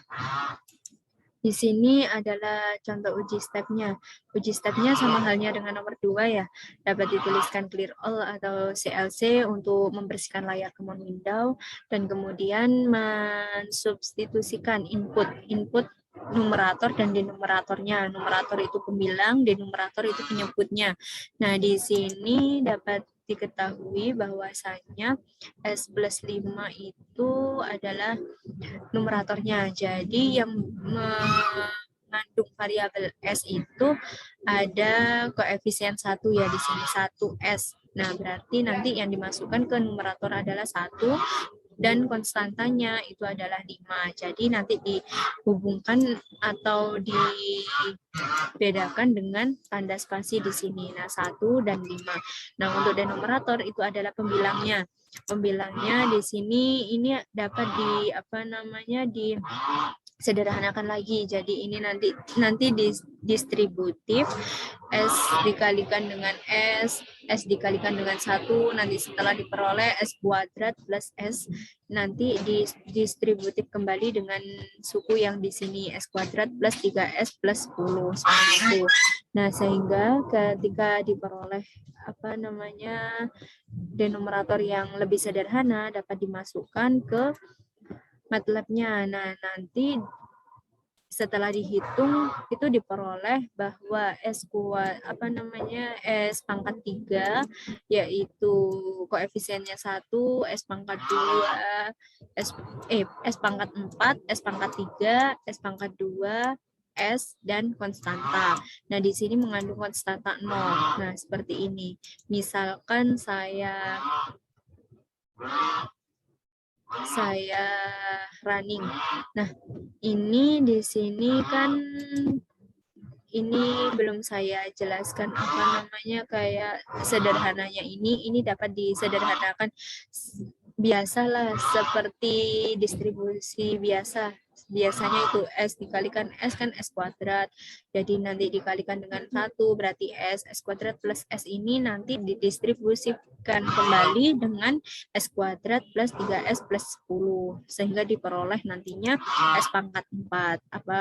di sini adalah contoh uji step-nya. Uji step-nya sama halnya dengan nomor 2 ya. Dapat dituliskan clear all atau CLC untuk membersihkan layar command window, dan kemudian mensubstitusikan input numerator dan denumeratornya. Numerator itu pembilang, denumerator itu penyebutnya. Nah, di sini dapat diketahui bahwasanya S plus 5 itu adalah numeratornya. Jadi yang mengandung variabel S itu ada koefisien 1 ya di sini, 1S. Nah, berarti nanti yang dimasukkan ke numerator adalah 1, dan konstantanya itu adalah 5. Jadi nanti dihubungkan atau dibedakan dengan tanda spasi di sini. Nah, 1 dan 5. Nah, untuk denumerator itu adalah pembilangnya. Pembilangnya di sini ini dapat sederhanakan lagi. Jadi ini nanti distributif, S dikalikan dengan S dikalikan dengan 1, nanti setelah diperoleh S kuadrat plus S, nanti distributif kembali dengan suku yang di sini, S kuadrat plus 3S plus 10, seperti itu. Nah, sehingga ketika diperoleh denumerator yang lebih sederhana dapat dimasukkan ke MATLAB-nya. Nah, nanti setelah dihitung itu diperoleh bahwa S pangkat 3 yaitu koefisiennya 1, S pangkat 2, S pangkat 4, S pangkat 3, S pangkat 2, S, dan konstanta. Nah, di sini mengandung konstanta 0. Nah, seperti ini. Misalkan saya running. Nah, ini di sini kan ini belum saya jelaskan kayak sederhananya ini dapat disederhanakan biasalah seperti distribusi biasa biasanya itu S dikalikan S kan S kuadrat. Jadi nanti dikalikan dengan 1 berarti S kuadrat plus S ini nanti didistribusikan kembali dengan S kuadrat plus 3S plus 10. Sehingga diperoleh nantinya S pangkat 4. Apa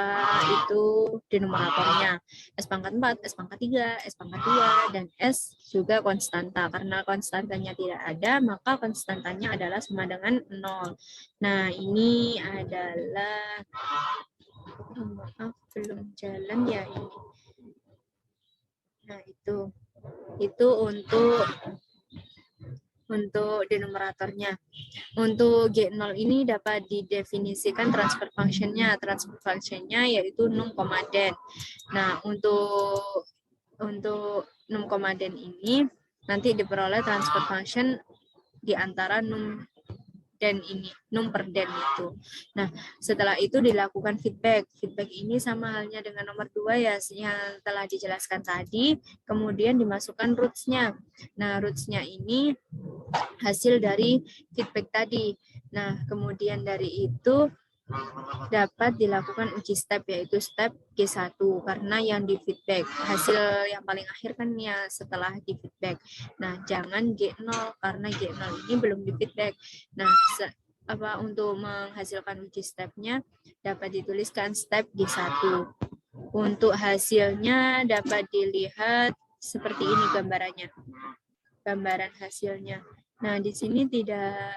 itu denominatornya? S pangkat 4, S pangkat 3, S pangkat 2, dan S juga konstanta. Karena konstantanya tidak ada, maka konstantanya adalah sama dengan 0. Nah, ini adalah maaf belum jalan ya ini. Nah, itu untuk denominatornya. Untuk G0 ini dapat didefinisikan transfer function-nya. Transfer function-nya yaitu num, den. Nah, untuk num, den ini nanti diperoleh transfer function di antara num dan ini, num per den itu. Nah, setelah itu dilakukan feedback. Feedback ini sama halnya dengan nomor 2 ya, yang telah dijelaskan tadi. Kemudian dimasukkan roots-nya. Nah, roots-nya ini hasil dari feedback tadi. Nah, kemudian dari itu dapat dilakukan uji step, yaitu step G1 karena yang di feedback. Hasil yang paling akhir kan ya setelah di feedback. Nah, jangan G0 karena G0 ini belum di feedback. Nah, untuk menghasilkan uji stepnya dapat dituliskan step G1. Untuk hasilnya dapat dilihat seperti ini gambarannya. Gambaran hasilnya. Nah, di sini tidak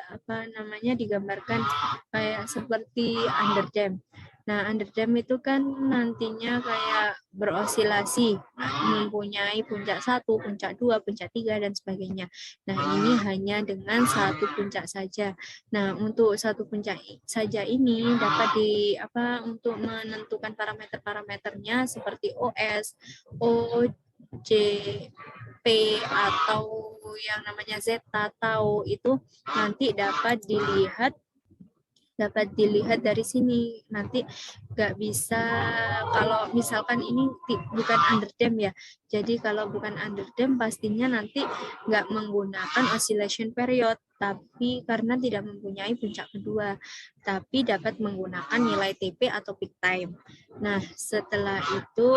digambarkan kayak seperti underdam. Nah, underdam itu kan nantinya kayak berosilasi, mempunyai puncak 1, puncak 2, puncak 3 dan sebagainya. Nah, ini hanya dengan satu puncak saja. Nah, untuk satu puncak saja ini dapat untuk menentukan parameter-parameternya seperti OS, O, J, P atau yang namanya zeta tau itu nanti dapat dilihat dari sini. Nanti nggak bisa kalau misalkan ini bukan underdam ya. Jadi kalau bukan underdam pastinya nanti nggak menggunakan oscillation period, tapi karena tidak mempunyai puncak kedua, tapi dapat menggunakan nilai TP atau peak time. Nah, setelah itu,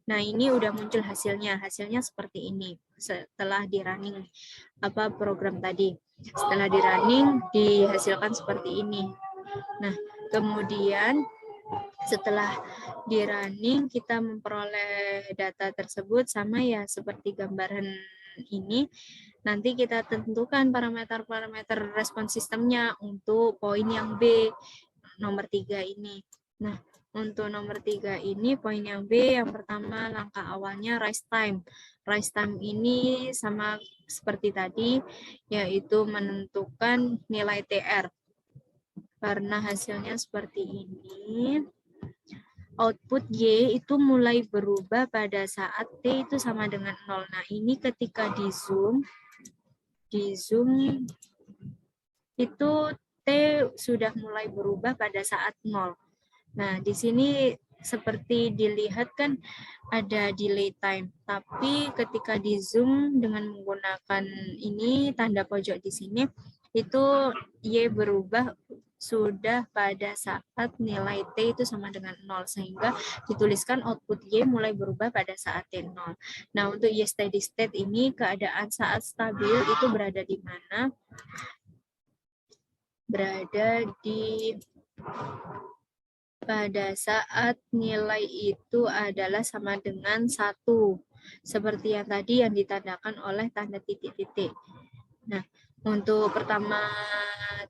nah ini udah muncul hasilnya. Hasilnya seperti ini. Setelah di running program tadi. Setelah di running dihasilkan seperti ini. Nah, kemudian setelah di running kita memperoleh data tersebut sama ya seperti gambaran ini. Nanti kita tentukan parameter-parameter respon sistemnya untuk poin yang B nomor 3 ini. Nah, untuk nomor 3 ini poin yang B yang pertama langkah awalnya rise time. Rise time ini sama seperti tadi yaitu menentukan nilai TR. Karena hasilnya seperti ini, output Y itu mulai berubah pada saat T itu sama dengan 0. Nah, ini ketika di zoom itu T sudah mulai berubah pada saat 0. Nah, di sini seperti dilihat kan ada delay time, tapi ketika di zoom dengan menggunakan ini tanda pojok di sini, itu Y berubah sudah pada saat nilai T itu sama dengan 0, sehingga dituliskan output Y mulai berubah pada saat T 0. Nah, untuk Y steady state ini keadaan saat stabil itu berada di mana? Berada di pada saat nilai itu adalah sama dengan 1. Seperti yang tadi yang ditandakan oleh tanda titik-titik. Nah, untuk pertama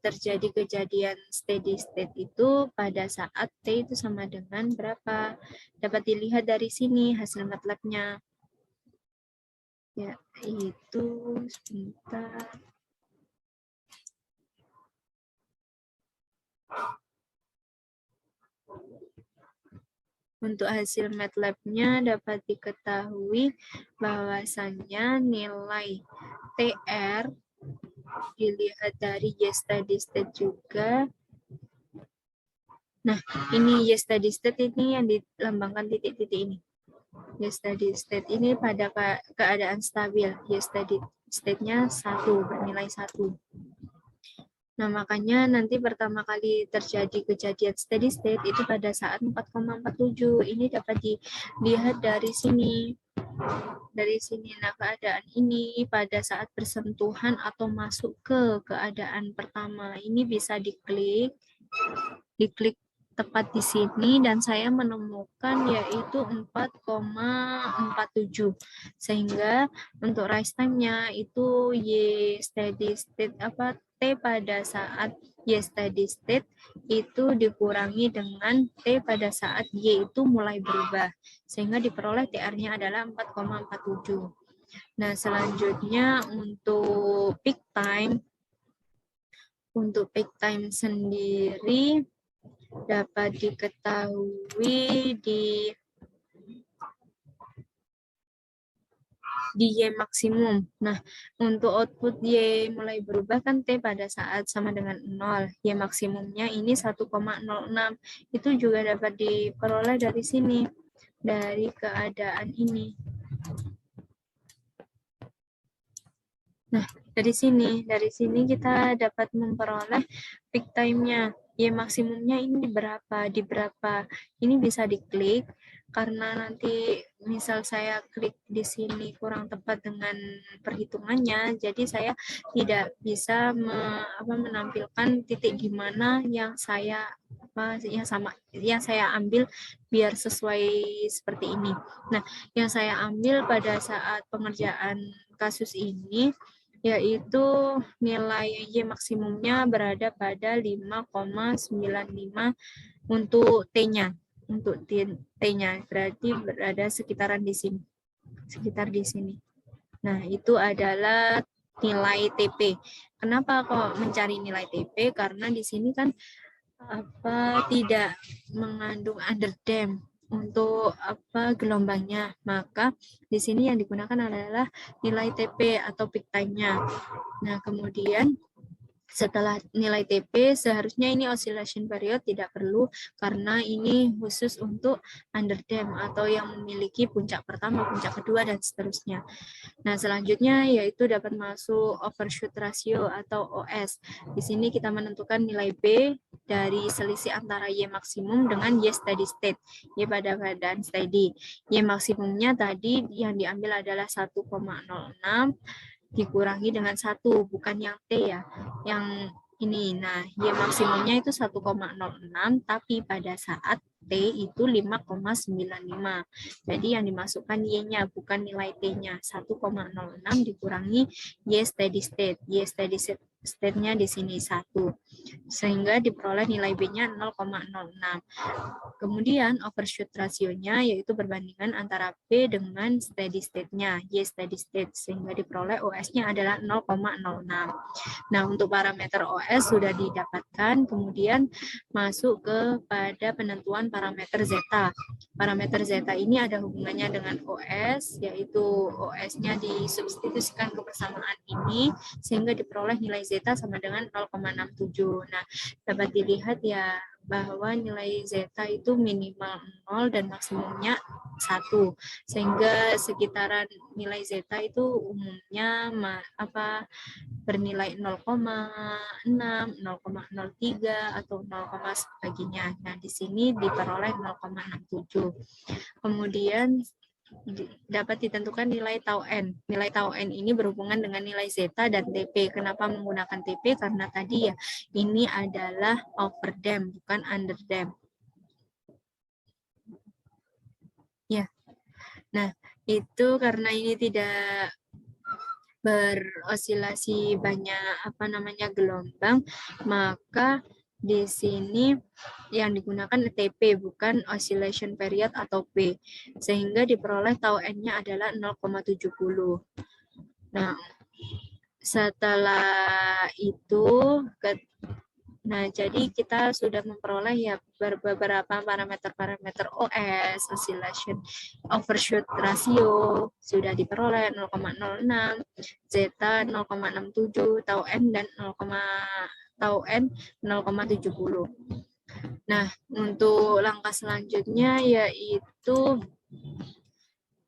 terjadi kejadian steady state itu pada saat T itu sama dengan berapa? Dapat dilihat dari sini hasil MATLAB-nya. Ya, itu sebentar. Untuk hasil MATLAB-nya dapat diketahui bahwasannya nilai TR dilihat dari Y steady state juga. Nah, ini Y steady state ini yang dilambangkan titik-titik ini. Y steady state ini pada keadaan stabil. Y steady state-nya 1, bernilai 1. Nah, makanya nanti pertama kali terjadi kejadian steady state itu pada saat 4,47. Ini dapat dilihat dari sini. Dari sini, nah keadaan ini pada saat bersentuhan atau masuk ke keadaan pertama, ini bisa diklik tepat di sini dan saya menemukan yaitu 4,47, sehingga untuk rise time-nya itu Y steady state T pada saat Y steady state itu dikurangi dengan T pada saat Y itu mulai berubah, sehingga diperoleh TR-nya adalah 4,47. Nah, selanjutnya untuk peak time sendiri dapat diketahui di Y maksimum. Nah, untuk output Y mulai berubah kan T pada saat sama dengan 0. Y maksimumnya ini 1,06. Itu juga dapat diperoleh dari sini, dari keadaan ini. Nah, dari sini kita dapat memperoleh peak time-nya. Y maksimumnya ini di berapa? Ini bisa diklik, karena nanti misal saya klik di sini kurang tepat dengan perhitungannya, jadi saya tidak bisa menampilkan titik di mana yang saya ambil biar sesuai seperti ini. Nah, yang saya ambil pada saat pengerjaan kasus ini yaitu nilai Y maksimumnya berada pada 5,95 untuk T-nya. Untuk T-nya berarti berada sekitar di sini. Nah, itu adalah nilai TP. Kenapa kok mencari nilai TP? Karena di sini kan tidak mengandung underdam untuk gelombangnya, maka di sini yang digunakan adalah nilai TP atau peak time-nya. Nah, kemudian setelah nilai TP seharusnya ini oscillation period tidak perlu, karena ini khusus untuk underdam atau yang memiliki puncak pertama, puncak kedua, dan seterusnya. Nah, selanjutnya yaitu dapat masuk overshoot ratio atau OS. Di sini kita menentukan nilai B dari selisih antara Y maksimum dengan Y steady state, Y pada keadaan steady. Y maksimumnya tadi yang diambil adalah 1,06 dikurangi dengan 1, bukan yang T ya, yang ini. Nah, Y maksimumnya itu 1,06, tapi pada saat T itu 5,95. Jadi yang dimasukkan Y-nya, bukan nilai T-nya. 1,06 dikurangi Y steady state. Y steady state-nya di sini 1. Sehingga diperoleh nilai B-nya 0,06. Kemudian overshoot rasionya yaitu perbandingan antara B dengan steady state-nya, Y steady state, sehingga diperoleh OS-nya adalah 0,06. Nah, untuk parameter OS sudah didapatkan, kemudian masuk kepada penentuan parameter zeta. Parameter zeta ini ada hubungannya dengan OS, yaitu OS-nya disubstitusikan ke persamaan ini, sehingga diperoleh nilai zeta sama dengan 0,67. Nah, dapat dilihat ya bahwa nilai zeta itu minimal 0 dan maksimumnya 1, sehingga sekitaran nilai zeta itu umumnya bernilai 0,6, 0,03 atau 0, sebagainya. Nah, di sini diperoleh 0,67. Kemudian dapat ditentukan nilai tau n. Nilai tau n ini berhubungan dengan nilai zeta dan TP. Kenapa menggunakan TP? Karena tadi ya, ini adalah overdam, bukan underdam. Ya. Nah, itu karena ini tidak berosilasi banyak gelombang, maka di sini yang digunakan TP bukan oscillation period atau P, sehingga diperoleh tau n-nya adalah 0,70. Nah, setelah itu jadi kita sudah memperoleh ya beberapa parameter OS, oscillation overshoot ratio sudah diperoleh 0,06, zeta 0,67, tau n dan 0,70. Nah, untuk langkah selanjutnya yaitu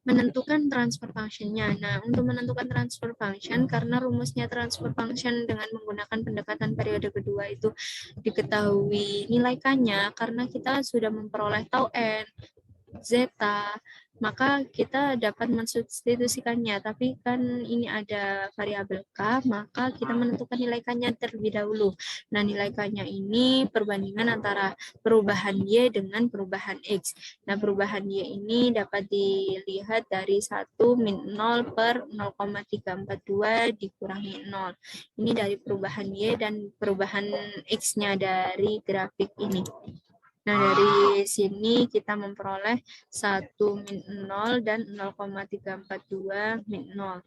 menentukan transfer function-nya. Nah, untuk menentukan transfer function, karena rumusnya transfer function dengan menggunakan pendekatan periode kedua itu diketahui nilai K-nya, karena kita sudah memperoleh tau N, zeta, maka kita dapat mensubstitusikannya. Tapi kan ini ada variabel K, maka kita menentukan nilai K-nya terlebih dahulu. Nah, nilai K-nya ini perbandingan antara perubahan Y dengan perubahan X. Nah, perubahan Y ini dapat dilihat dari 1 min 0 per 0,342 dikurangi 0. Ini dari perubahan Y dan perubahan X-nya dari grafik ini. Nah, dari sini kita memperoleh 1 min 0 dan 0,342 min 0.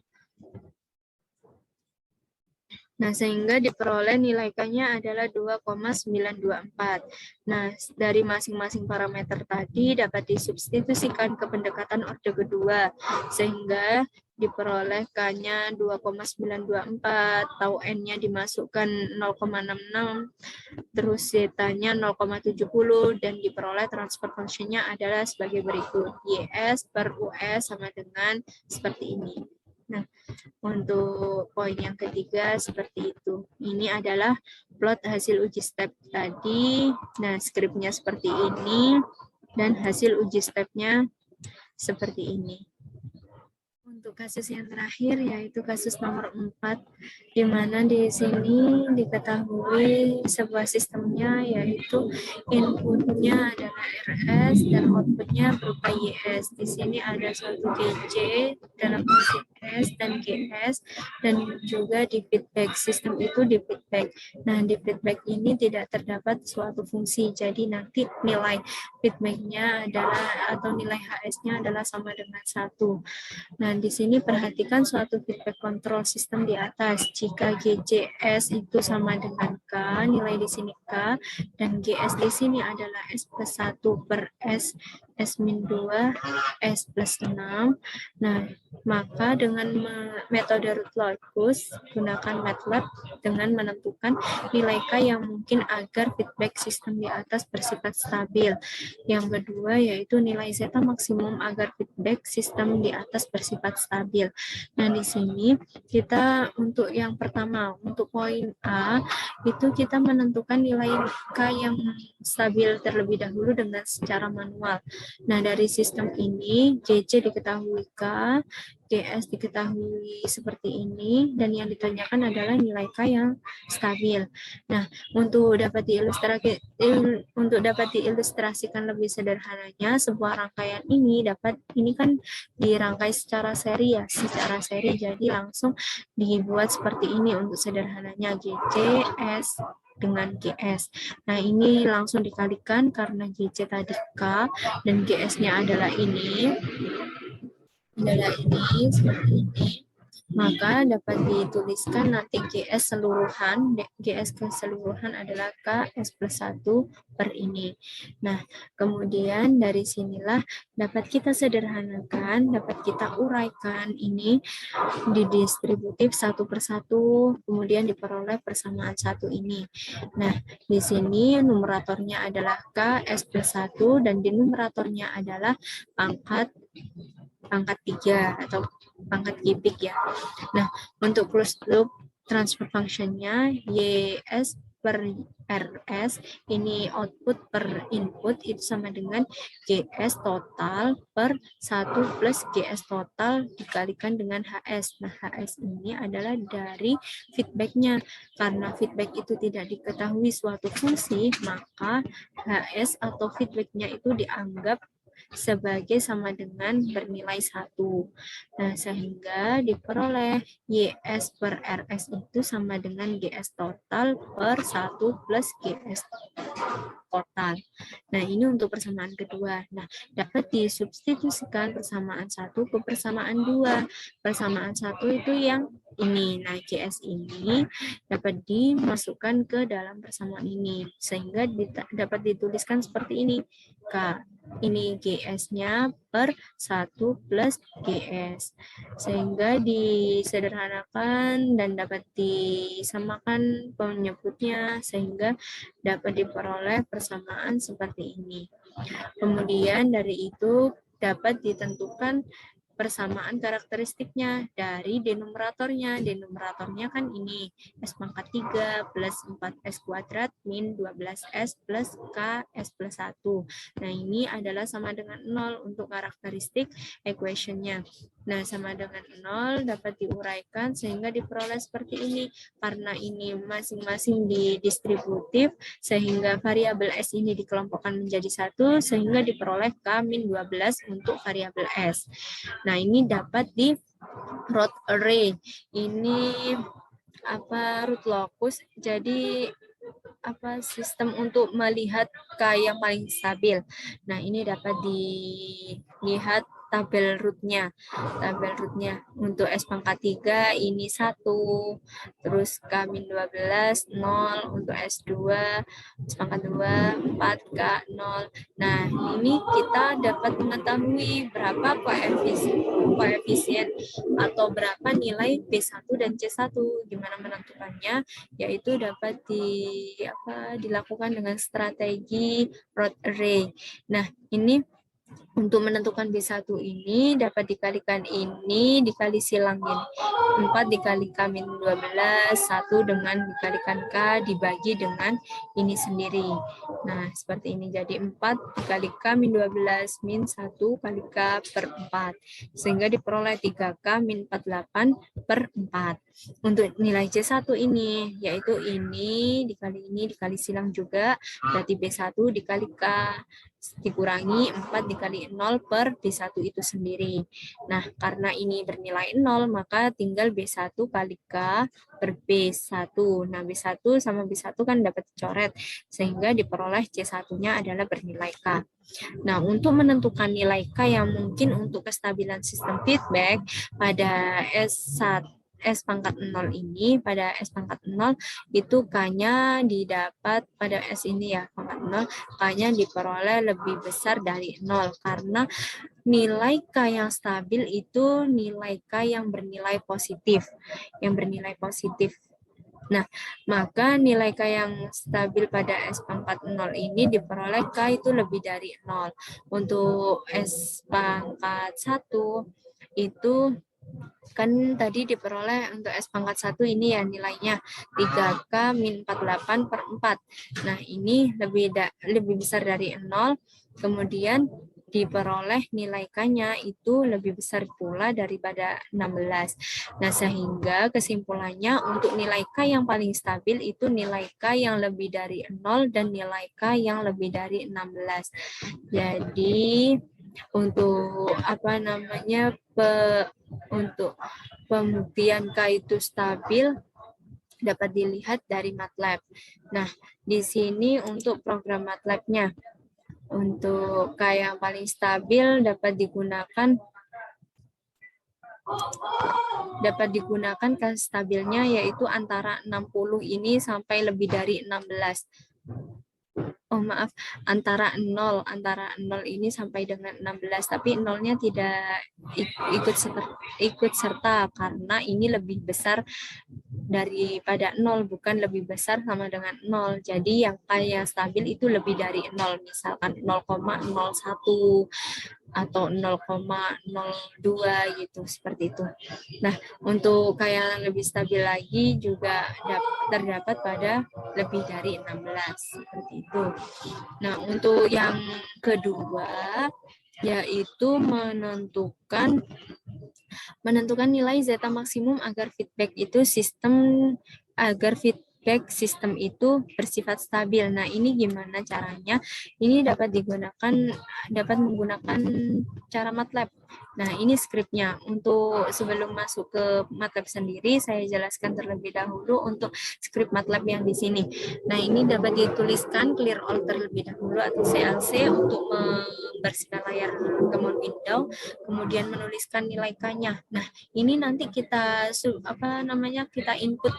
Nah, sehingga diperoleh nilai K-nya adalah 2,924. Nah, dari masing-masing parameter tadi dapat disubstitusikan ke pendekatan orde kedua, sehingga diperoleh K-nya 2,924, tau N-nya dimasukkan 0,66, terus Z-nya 0,70, dan diperoleh transfer function-nya adalah sebagai berikut. YS per US sama dengan seperti ini. Nah, untuk poin yang ketiga seperti itu. Ini adalah plot hasil uji step tadi. Nah, skripnya seperti ini dan hasil uji stepnya seperti ini. Untuk kasus yang terakhir yaitu kasus nomor 4, di mana di sini diketahui sebuah sistemnya yaitu inputnya adalah RS dan outputnya berupa YS. Di sini ada suatu GC dalam fungsi S dan GS, dan juga di feedback. Sistem itu di feedback. Nah, di feedback ini tidak terdapat suatu fungsi, jadi nanti nilai feedbacknya adalah atau nilai HS-nya adalah sama dengan 1. Nah, di sini perhatikan suatu feedback control system di atas. Jika GCS itu sama dengan K, nilai di sini K, dan GS di sini adalah S plus 1 per S, S min 2, S plus 6. Nah, maka dengan metode root locus, gunakan MATLAB dengan menentukan nilai K yang mungkin agar feedback sistem di atas bersifat stabil. Yang kedua yaitu nilai zeta maksimum agar feedback sistem di atas bersifat stabil. Nah, di sini kita untuk yang pertama, untuk poin A, itu kita menentukan nilai K yang stabil terlebih dahulu dengan secara manual. Nah, dari sistem ini, GC diketahui K, GS diketahui seperti ini, dan yang ditanyakan adalah nilai K yang stabil. Nah, untuk dapat diilustrasikan lebih sederhananya, sebuah rangkaian ini kan dirangkai secara seri ya, jadi langsung dibuat seperti ini untuk sederhananya, GC, S, dengan GS. Nah, ini langsung dikalikan karena GC tadi K dan GS-nya adalah ini seperti ini. Maka dapat dituliskan nanti GS keseluruhan adalah K S plus 1 per ini. Nah, kemudian dari sinilah dapat kita sederhanakan, dapat kita uraikan ini di distributif satu per satu, kemudian diperoleh persamaan satu ini. Nah, di sini numeratornya adalah K S plus 1 dan denominatornya adalah pangkat 3 atau pangkat kubik ya. Nah, untuk closed loop transfer function-nya YS per RS, ini output per input itu sama dengan GS total per 1 plus GS total dikalikan dengan HS. Nah, HS ini adalah dari feedback-nya. Karena feedback itu tidak diketahui suatu fungsi, maka HS atau feedback-nya itu dianggap sebagai sama dengan bernilai 1. Nah, sehingga diperoleh YS per RS itu sama dengan GS total per 1 plus GS total. Nah, ini untuk persamaan kedua. Nah, dapat disubstitusikan persamaan 1 ke persamaan 2. Persamaan 1 itu yang ini. Nah, GS ini dapat dimasukkan ke dalam persamaan ini. Sehingga dapat dituliskan seperti ini. K. Ini GS-nya per 1 plus GS. Sehingga disederhanakan dan dapat disamakan penyebutnya sehingga dapat diperoleh persamaan seperti ini. Kemudian dari itu dapat ditentukan persamaan karakteristiknya dari denumeratornya. Denumeratornya kan ini S pangkat 3 plus 4S kuadrat min 12S plus K S plus 1. Nah, ini adalah sama dengan 0 untuk karakteristik equation-nya. Nah, sama dengan 0 dapat diuraikan sehingga diperoleh seperti ini. Karena ini masing-masing didistributif, sehingga variabel S ini dikelompokkan menjadi 1, sehingga diperoleh K min 12 untuk variabel S. Nah, ini dapat di root array. Ini root locus. Jadi sistem untuk melihat K yang paling stabil. Nah, ini dapat dilihat tabel rootnya. Tabel rootnya untuk S pangkat 3 ini 1, terus K min 12 0, untuk S2 S pangkat 2 4 K 0. Nah, ini kita dapat mengetahui berapa koefisien atau berapa nilai B1 dan C1. Gimana menentukannya? Yaitu dapat dilakukan dengan strategi root array. Nah, ini untuk menentukan B1 ini dapat dikalikan ini dikali silang ini. 4 dikali K min 12, 1 dengan dikalikan K dibagi dengan ini sendiri. Nah, seperti ini. Jadi 4 dikali K min 12 min 1 kali K per 4. Sehingga diperoleh 3K min 48 per 4. Untuk nilai C1 ini, yaitu ini dikali silang juga, berarti B1 dikali K dikurangi 4 dikali 0 per B1 itu sendiri. Nah, karena ini bernilai 0, maka tinggal B1 kali K per B1. Nah, B1 sama B1 kan dapat dicoret, sehingga diperoleh C1-nya adalah bernilai K. Nah, untuk menentukan nilai K yang mungkin untuk kestabilan sistem feedback pada S pangkat 0 ini, pada S pangkat 0 itu K-nya didapat pada S ini ya, pangkat 0, K-nya diperoleh lebih besar dari 0 karena nilai K yang stabil itu nilai K yang bernilai positif. Nah, maka nilai K yang stabil pada S pangkat 0 ini diperoleh K itu lebih dari 0. Untuk S pangkat 1 itu kan tadi diperoleh untuk S pangkat 1 ini ya nilainya 3K min 48 per 4. Nah, ini lebih besar dari 0, kemudian diperoleh nilai K-nya itu lebih besar pula daripada 16. Nah, sehingga kesimpulannya untuk nilai K yang paling stabil itu nilai K yang lebih dari 0 dan nilai K yang lebih dari 16. Jadi untuk untuk pembuktian K itu stabil dapat dilihat dari MATLAB. Nah, di sini untuk program MATLAB-nya. Untuk K yang paling stabil dapat digunakan K stabilnya yaitu antara 60 ini sampai lebih dari 16. Antara 0 ini sampai dengan 16, tapi 0-nya tidak ikut serta karena ini lebih besar daripada 0, bukan lebih besar sama dengan 0. Jadi yang K stabil itu lebih dari 0, misalkan 0,01 atau 0,02 gitu, seperti itu. Nah, untuk K yang lebih stabil lagi juga terdapat pada lebih dari 16, seperti itu. Nah, untuk yang kedua yaitu menentukan nilai zeta maksimum agar feedback sistem itu bersifat stabil. Nah, ini gimana caranya? Ini dapat menggunakan cara MATLAB. Nah, ini skripnya. Untuk sebelum masuk ke MATLAB sendiri, saya jelaskan terlebih dahulu untuk skrip MATLAB yang di sini. Nah, ini dapat dituliskan clear all terlebih dahulu atau CLC untuk membersihkan layar command window, kemudian menuliskan nilai K-nya. Nah, ini nanti kita input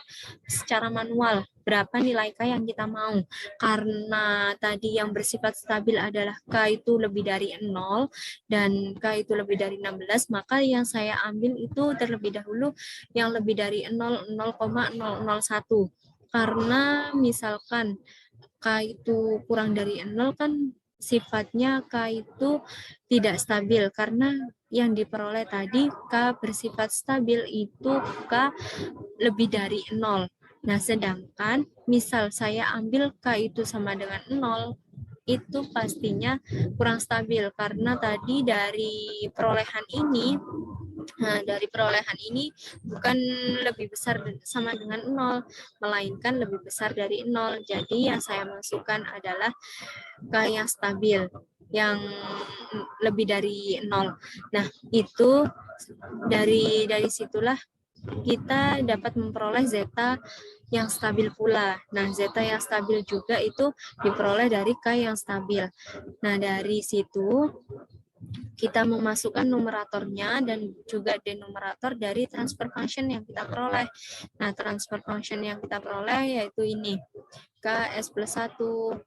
secara manual berapa nilai K yang kita mau. Karena tadi yang bersifat stabil adalah K itu lebih dari 0 dan K itu lebih dari 16, maka yang saya ambil itu terlebih dahulu yang lebih dari 0,001. Karena misalkan K itu kurang dari 0 kan sifatnya K itu tidak stabil karena yang diperoleh tadi K bersifat stabil itu K lebih dari 0. Nah, sedangkan misal saya ambil K itu sama dengan 0, itu pastinya kurang stabil karena tadi dari perolehan ini bukan lebih besar sama dengan 0, melainkan lebih besar dari 0. Jadi yang saya masukkan adalah K yang stabil, yang lebih dari 0. Nah, itu dari situlah kita dapat memperoleh zeta yang stabil pula. Nah, zeta yang stabil juga itu diperoleh dari K yang stabil. Nah, dari situ kita memasukkan numeratornya dan juga denumerator dari transfer function yang kita peroleh. Nah, transfer function yang kita peroleh yaitu ini, KS plus 1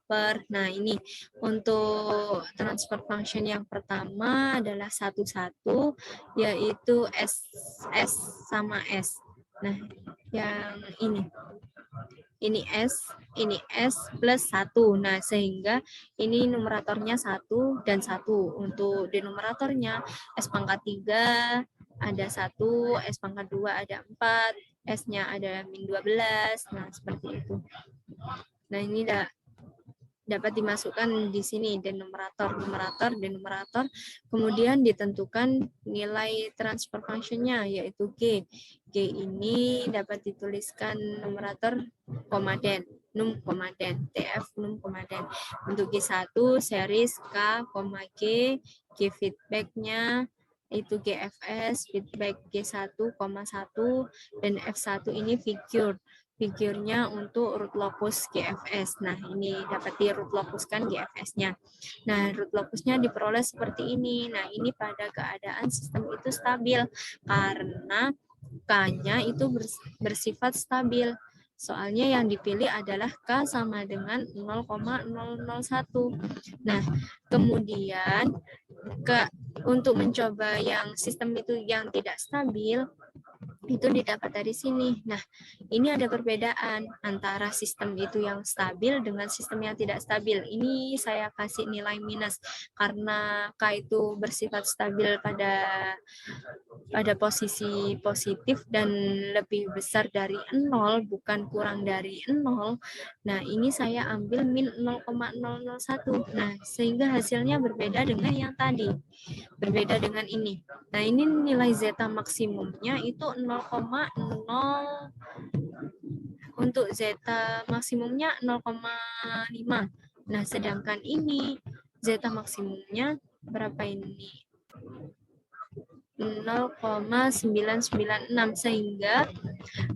per, nah ini untuk transfer function yang pertama adalah 1, yaitu S sama S. Nah, yang ini S plus 1. Nah, sehingga ini numeratornya 1 dan 1. Untuk denumeratornya S pangkat 3 ada 1, S pangkat 2 ada 4, S-nya ada min 12. Nah, seperti itu. Nah, ini dapat dimasukkan di sini denumerator, denumerator, kemudian ditentukan nilai transfer function-nya yaitu G. G ini dapat dituliskan numerator komaden, num komaden, TF num komaden. Untuk G1 series K, G, G feedback-nya itu GFS, feedback G1, 1, dan F1 ini figurnya untuk root locus GFS. Nah, ini dapat di root locuskan GFS-nya. Nah, root locusnya diperoleh seperti ini. Nah, ini pada keadaan sistem itu stabil karena K-nya itu bersifat stabil. Soalnya yang dipilih adalah K sama dengan 0,001. Nah, kemudian untuk mencoba yang sistem itu yang tidak stabil, itu didapat dari sini. Nah, ini ada perbedaan antara sistem itu yang stabil dengan sistem yang tidak stabil. Ini saya kasih nilai minus karena K itu bersifat stabil pada posisi positif dan lebih besar dari 0, bukan kurang dari 0. Nah, ini saya ambil min 0,001. Nah, sehingga hasilnya berbeda dengan yang tadi. Berbeda dengan ini. Nah, ini nilai zeta maksimumnya itu 0,0, untuk zeta maksimumnya 0,5. Nah, sedangkan ini zeta maksimumnya berapa ini? 0,996, sehingga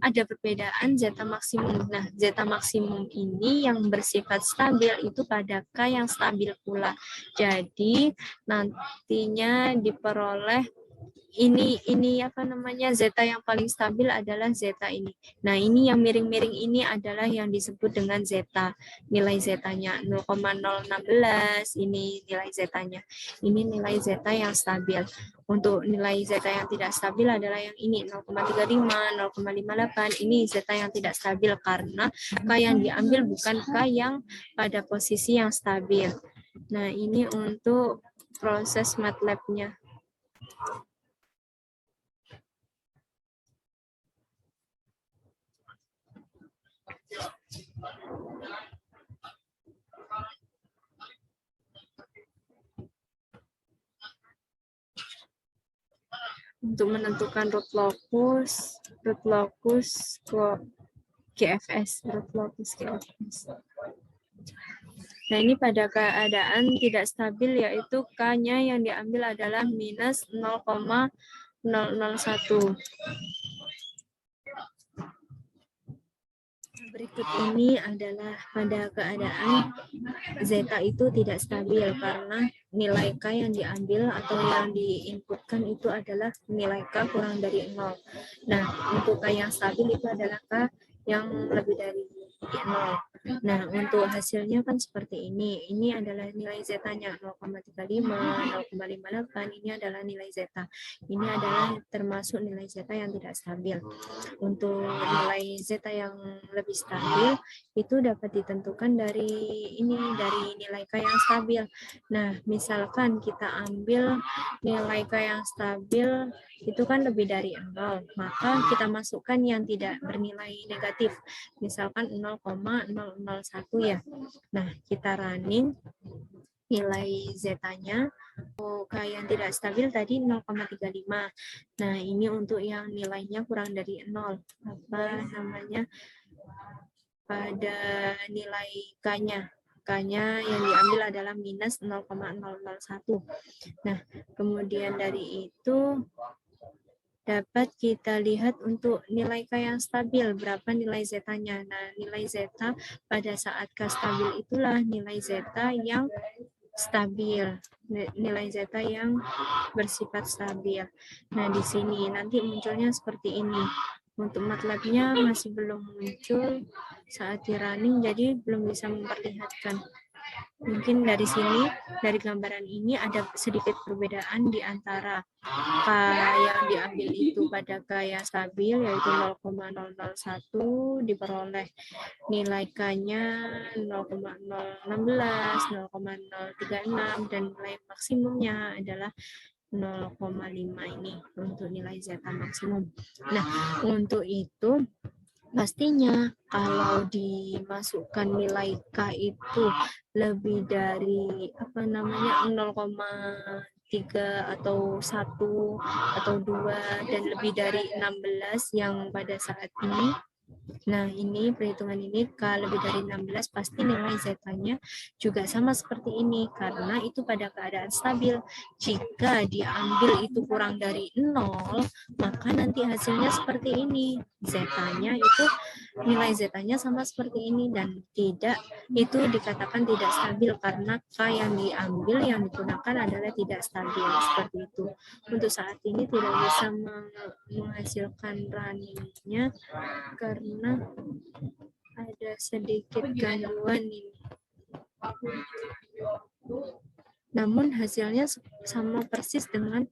ada perbedaan zeta maksimum. Nah, zeta maksimum ini yang bersifat stabil itu pada K yang stabil pula. Jadi nantinya diperoleh ini apa namanya, zeta yang paling stabil adalah zeta ini. Nah, ini yang miring-miring ini adalah yang disebut dengan zeta. Nilai zetanya 0,016, ini nilai zetanya. Ini nilai zeta yang stabil. Untuk nilai zeta yang tidak stabil adalah yang ini, 0,35, 0,58. Ini zeta yang tidak stabil karena K yang diambil bukan K yang pada posisi yang stabil. Nah, ini untuk proses MATLAB-nya. Untuk menentukan root locus GFS, root locus GFS. Nah, ini pada keadaan tidak stabil, yaitu K-nya yang diambil adalah minus 0,001. Berikut ini adalah pada keadaan zeta itu tidak stabil karena nilai K yang diambil atau yang diinputkan itu adalah nilai K kurang dari 0. Nah, untuk K yang stabil itu adalah K yang lebih dari 0. Nah, untuk hasilnya kan seperti ini. Ini adalah nilai zeta-nya 0,35, 0,58. Ini adalah nilai zeta. Ini adalah termasuk nilai zeta yang tidak stabil. Untuk nilai zeta yang lebih stabil itu dapat ditentukan dari nilai K yang stabil. Nah, misalkan kita ambil nilai K yang stabil itu kan lebih dari 0, maka kita masukkan yang tidak bernilai negatif, misalkan 0,001 ya. Nah, kita running nilai zeta-nya. K yang tidak stabil tadi 0,35. Nah, ini untuk yang nilainya kurang dari 0. Apa namanya? Pada nilai K-nya. K-nya yang diambil adalah minus 0,001. Nah, kemudian dari itu dapat kita lihat untuk nilai K yang stabil, berapa nilai zeta-nya. Nah, nilai zeta pada saat K stabil itulah nilai zeta yang stabil, nilai zeta yang bersifat stabil. Nah, di sini nanti munculnya seperti ini. Untuk MATLAB-nya masih belum muncul saat di running, jadi belum bisa memperlihatkan. Mungkin dari sini, dari gambaran ini ada sedikit perbedaan di antara K yang diambil itu pada K yang stabil, yaitu 0,001, diperoleh nilai K-nya 0,016, 0,036, dan nilai maksimumnya adalah 0,5 ini untuk nilai zeta maksimum. Nah, untuk itu pastinya kalau dimasukkan nilai K itu lebih dari 0,3 atau 1 atau 2 dan lebih dari 16 yang pada saat ini. Nah, ini perhitungan ini K lebih dari 16, pasti nilai zeta-nya juga sama seperti ini, karena itu pada keadaan stabil. Jika diambil itu kurang dari 0, maka nanti hasilnya seperti ini. Zeta-nya itu, nilai zeta-nya sama seperti ini, dan itu dikatakan tidak stabil, karena K yang diambil, yang digunakan adalah tidak stabil, seperti itu. Untuk saat ini tidak bisa menghasilkan running-nya, karena ada sedikit gangguan ini. Namun hasilnya sama persis dengan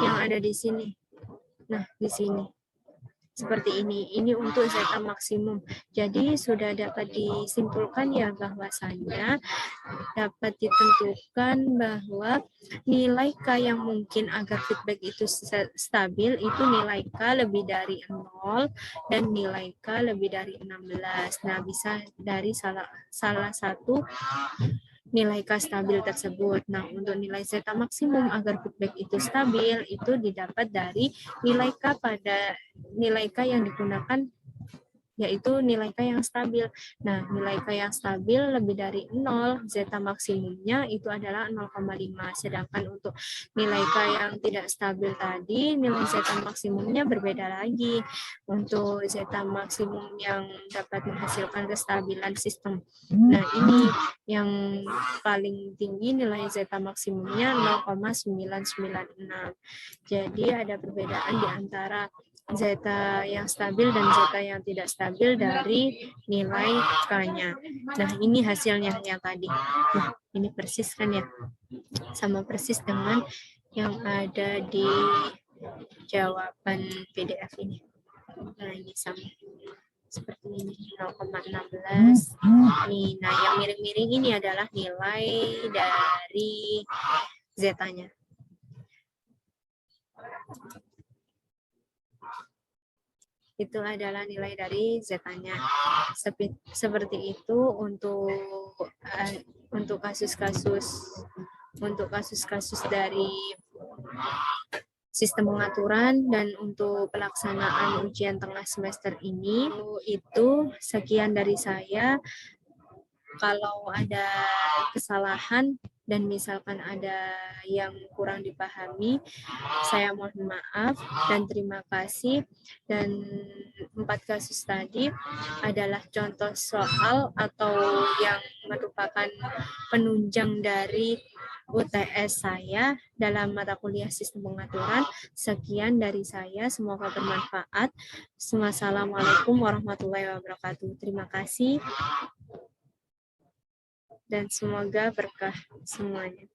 yang ada di sini. Nah, di sini. Seperti ini. Ini untuk zeta maksimum. Jadi sudah dapat disimpulkan ya bahwasanya dapat ditentukan bahwa nilai K yang mungkin agar feedback itu stabil itu nilai K lebih dari 0 dan nilai K lebih dari 16. Nah, bisa dari salah satu nilai K stabil tersebut. Nah, untuk nilai zeta maksimum agar feedback itu stabil itu didapat dari nilai K yang digunakan, yaitu nilai K yang stabil. Nah, nilai K yang stabil lebih dari 0, zeta maksimumnya itu adalah 0,5. Sedangkan untuk nilai K yang tidak stabil tadi, nilai zeta maksimumnya berbeda lagi. Untuk zeta maksimum yang dapat menghasilkan kestabilan sistem. Nah, ini yang paling tinggi nilai zeta maksimumnya 0,996. Jadi ada perbedaan di antara zeta yang stabil dan zeta yang tidak stabil dari nilai K-nya. Nah, ini hasilnya yang tadi. Nah, ini persis kan ya? Sama persis dengan yang ada di jawaban PDF ini. Nah, ini sama. Seperti ini, 0,16. Nah, yang miring-miring ini adalah nilai dari zeta-nya. Itu adalah nilai dari zeta-nya. Seperti itu untuk kasus-kasus dari sistem pengaturan dan untuk pelaksanaan ujian tengah semester ini. Itu sekian dari saya. Kalau ada kesalahan dan misalkan ada yang kurang dipahami, saya mohon maaf dan terima kasih. Dan 4 kasus tadi adalah contoh soal atau yang merupakan penunjang dari UTS saya dalam mata kuliah sistem pengaturan. Sekian dari saya, semoga bermanfaat. Wassalamualaikum warahmatullahi wabarakatuh. Terima kasih. dan semoga berkah semuanya.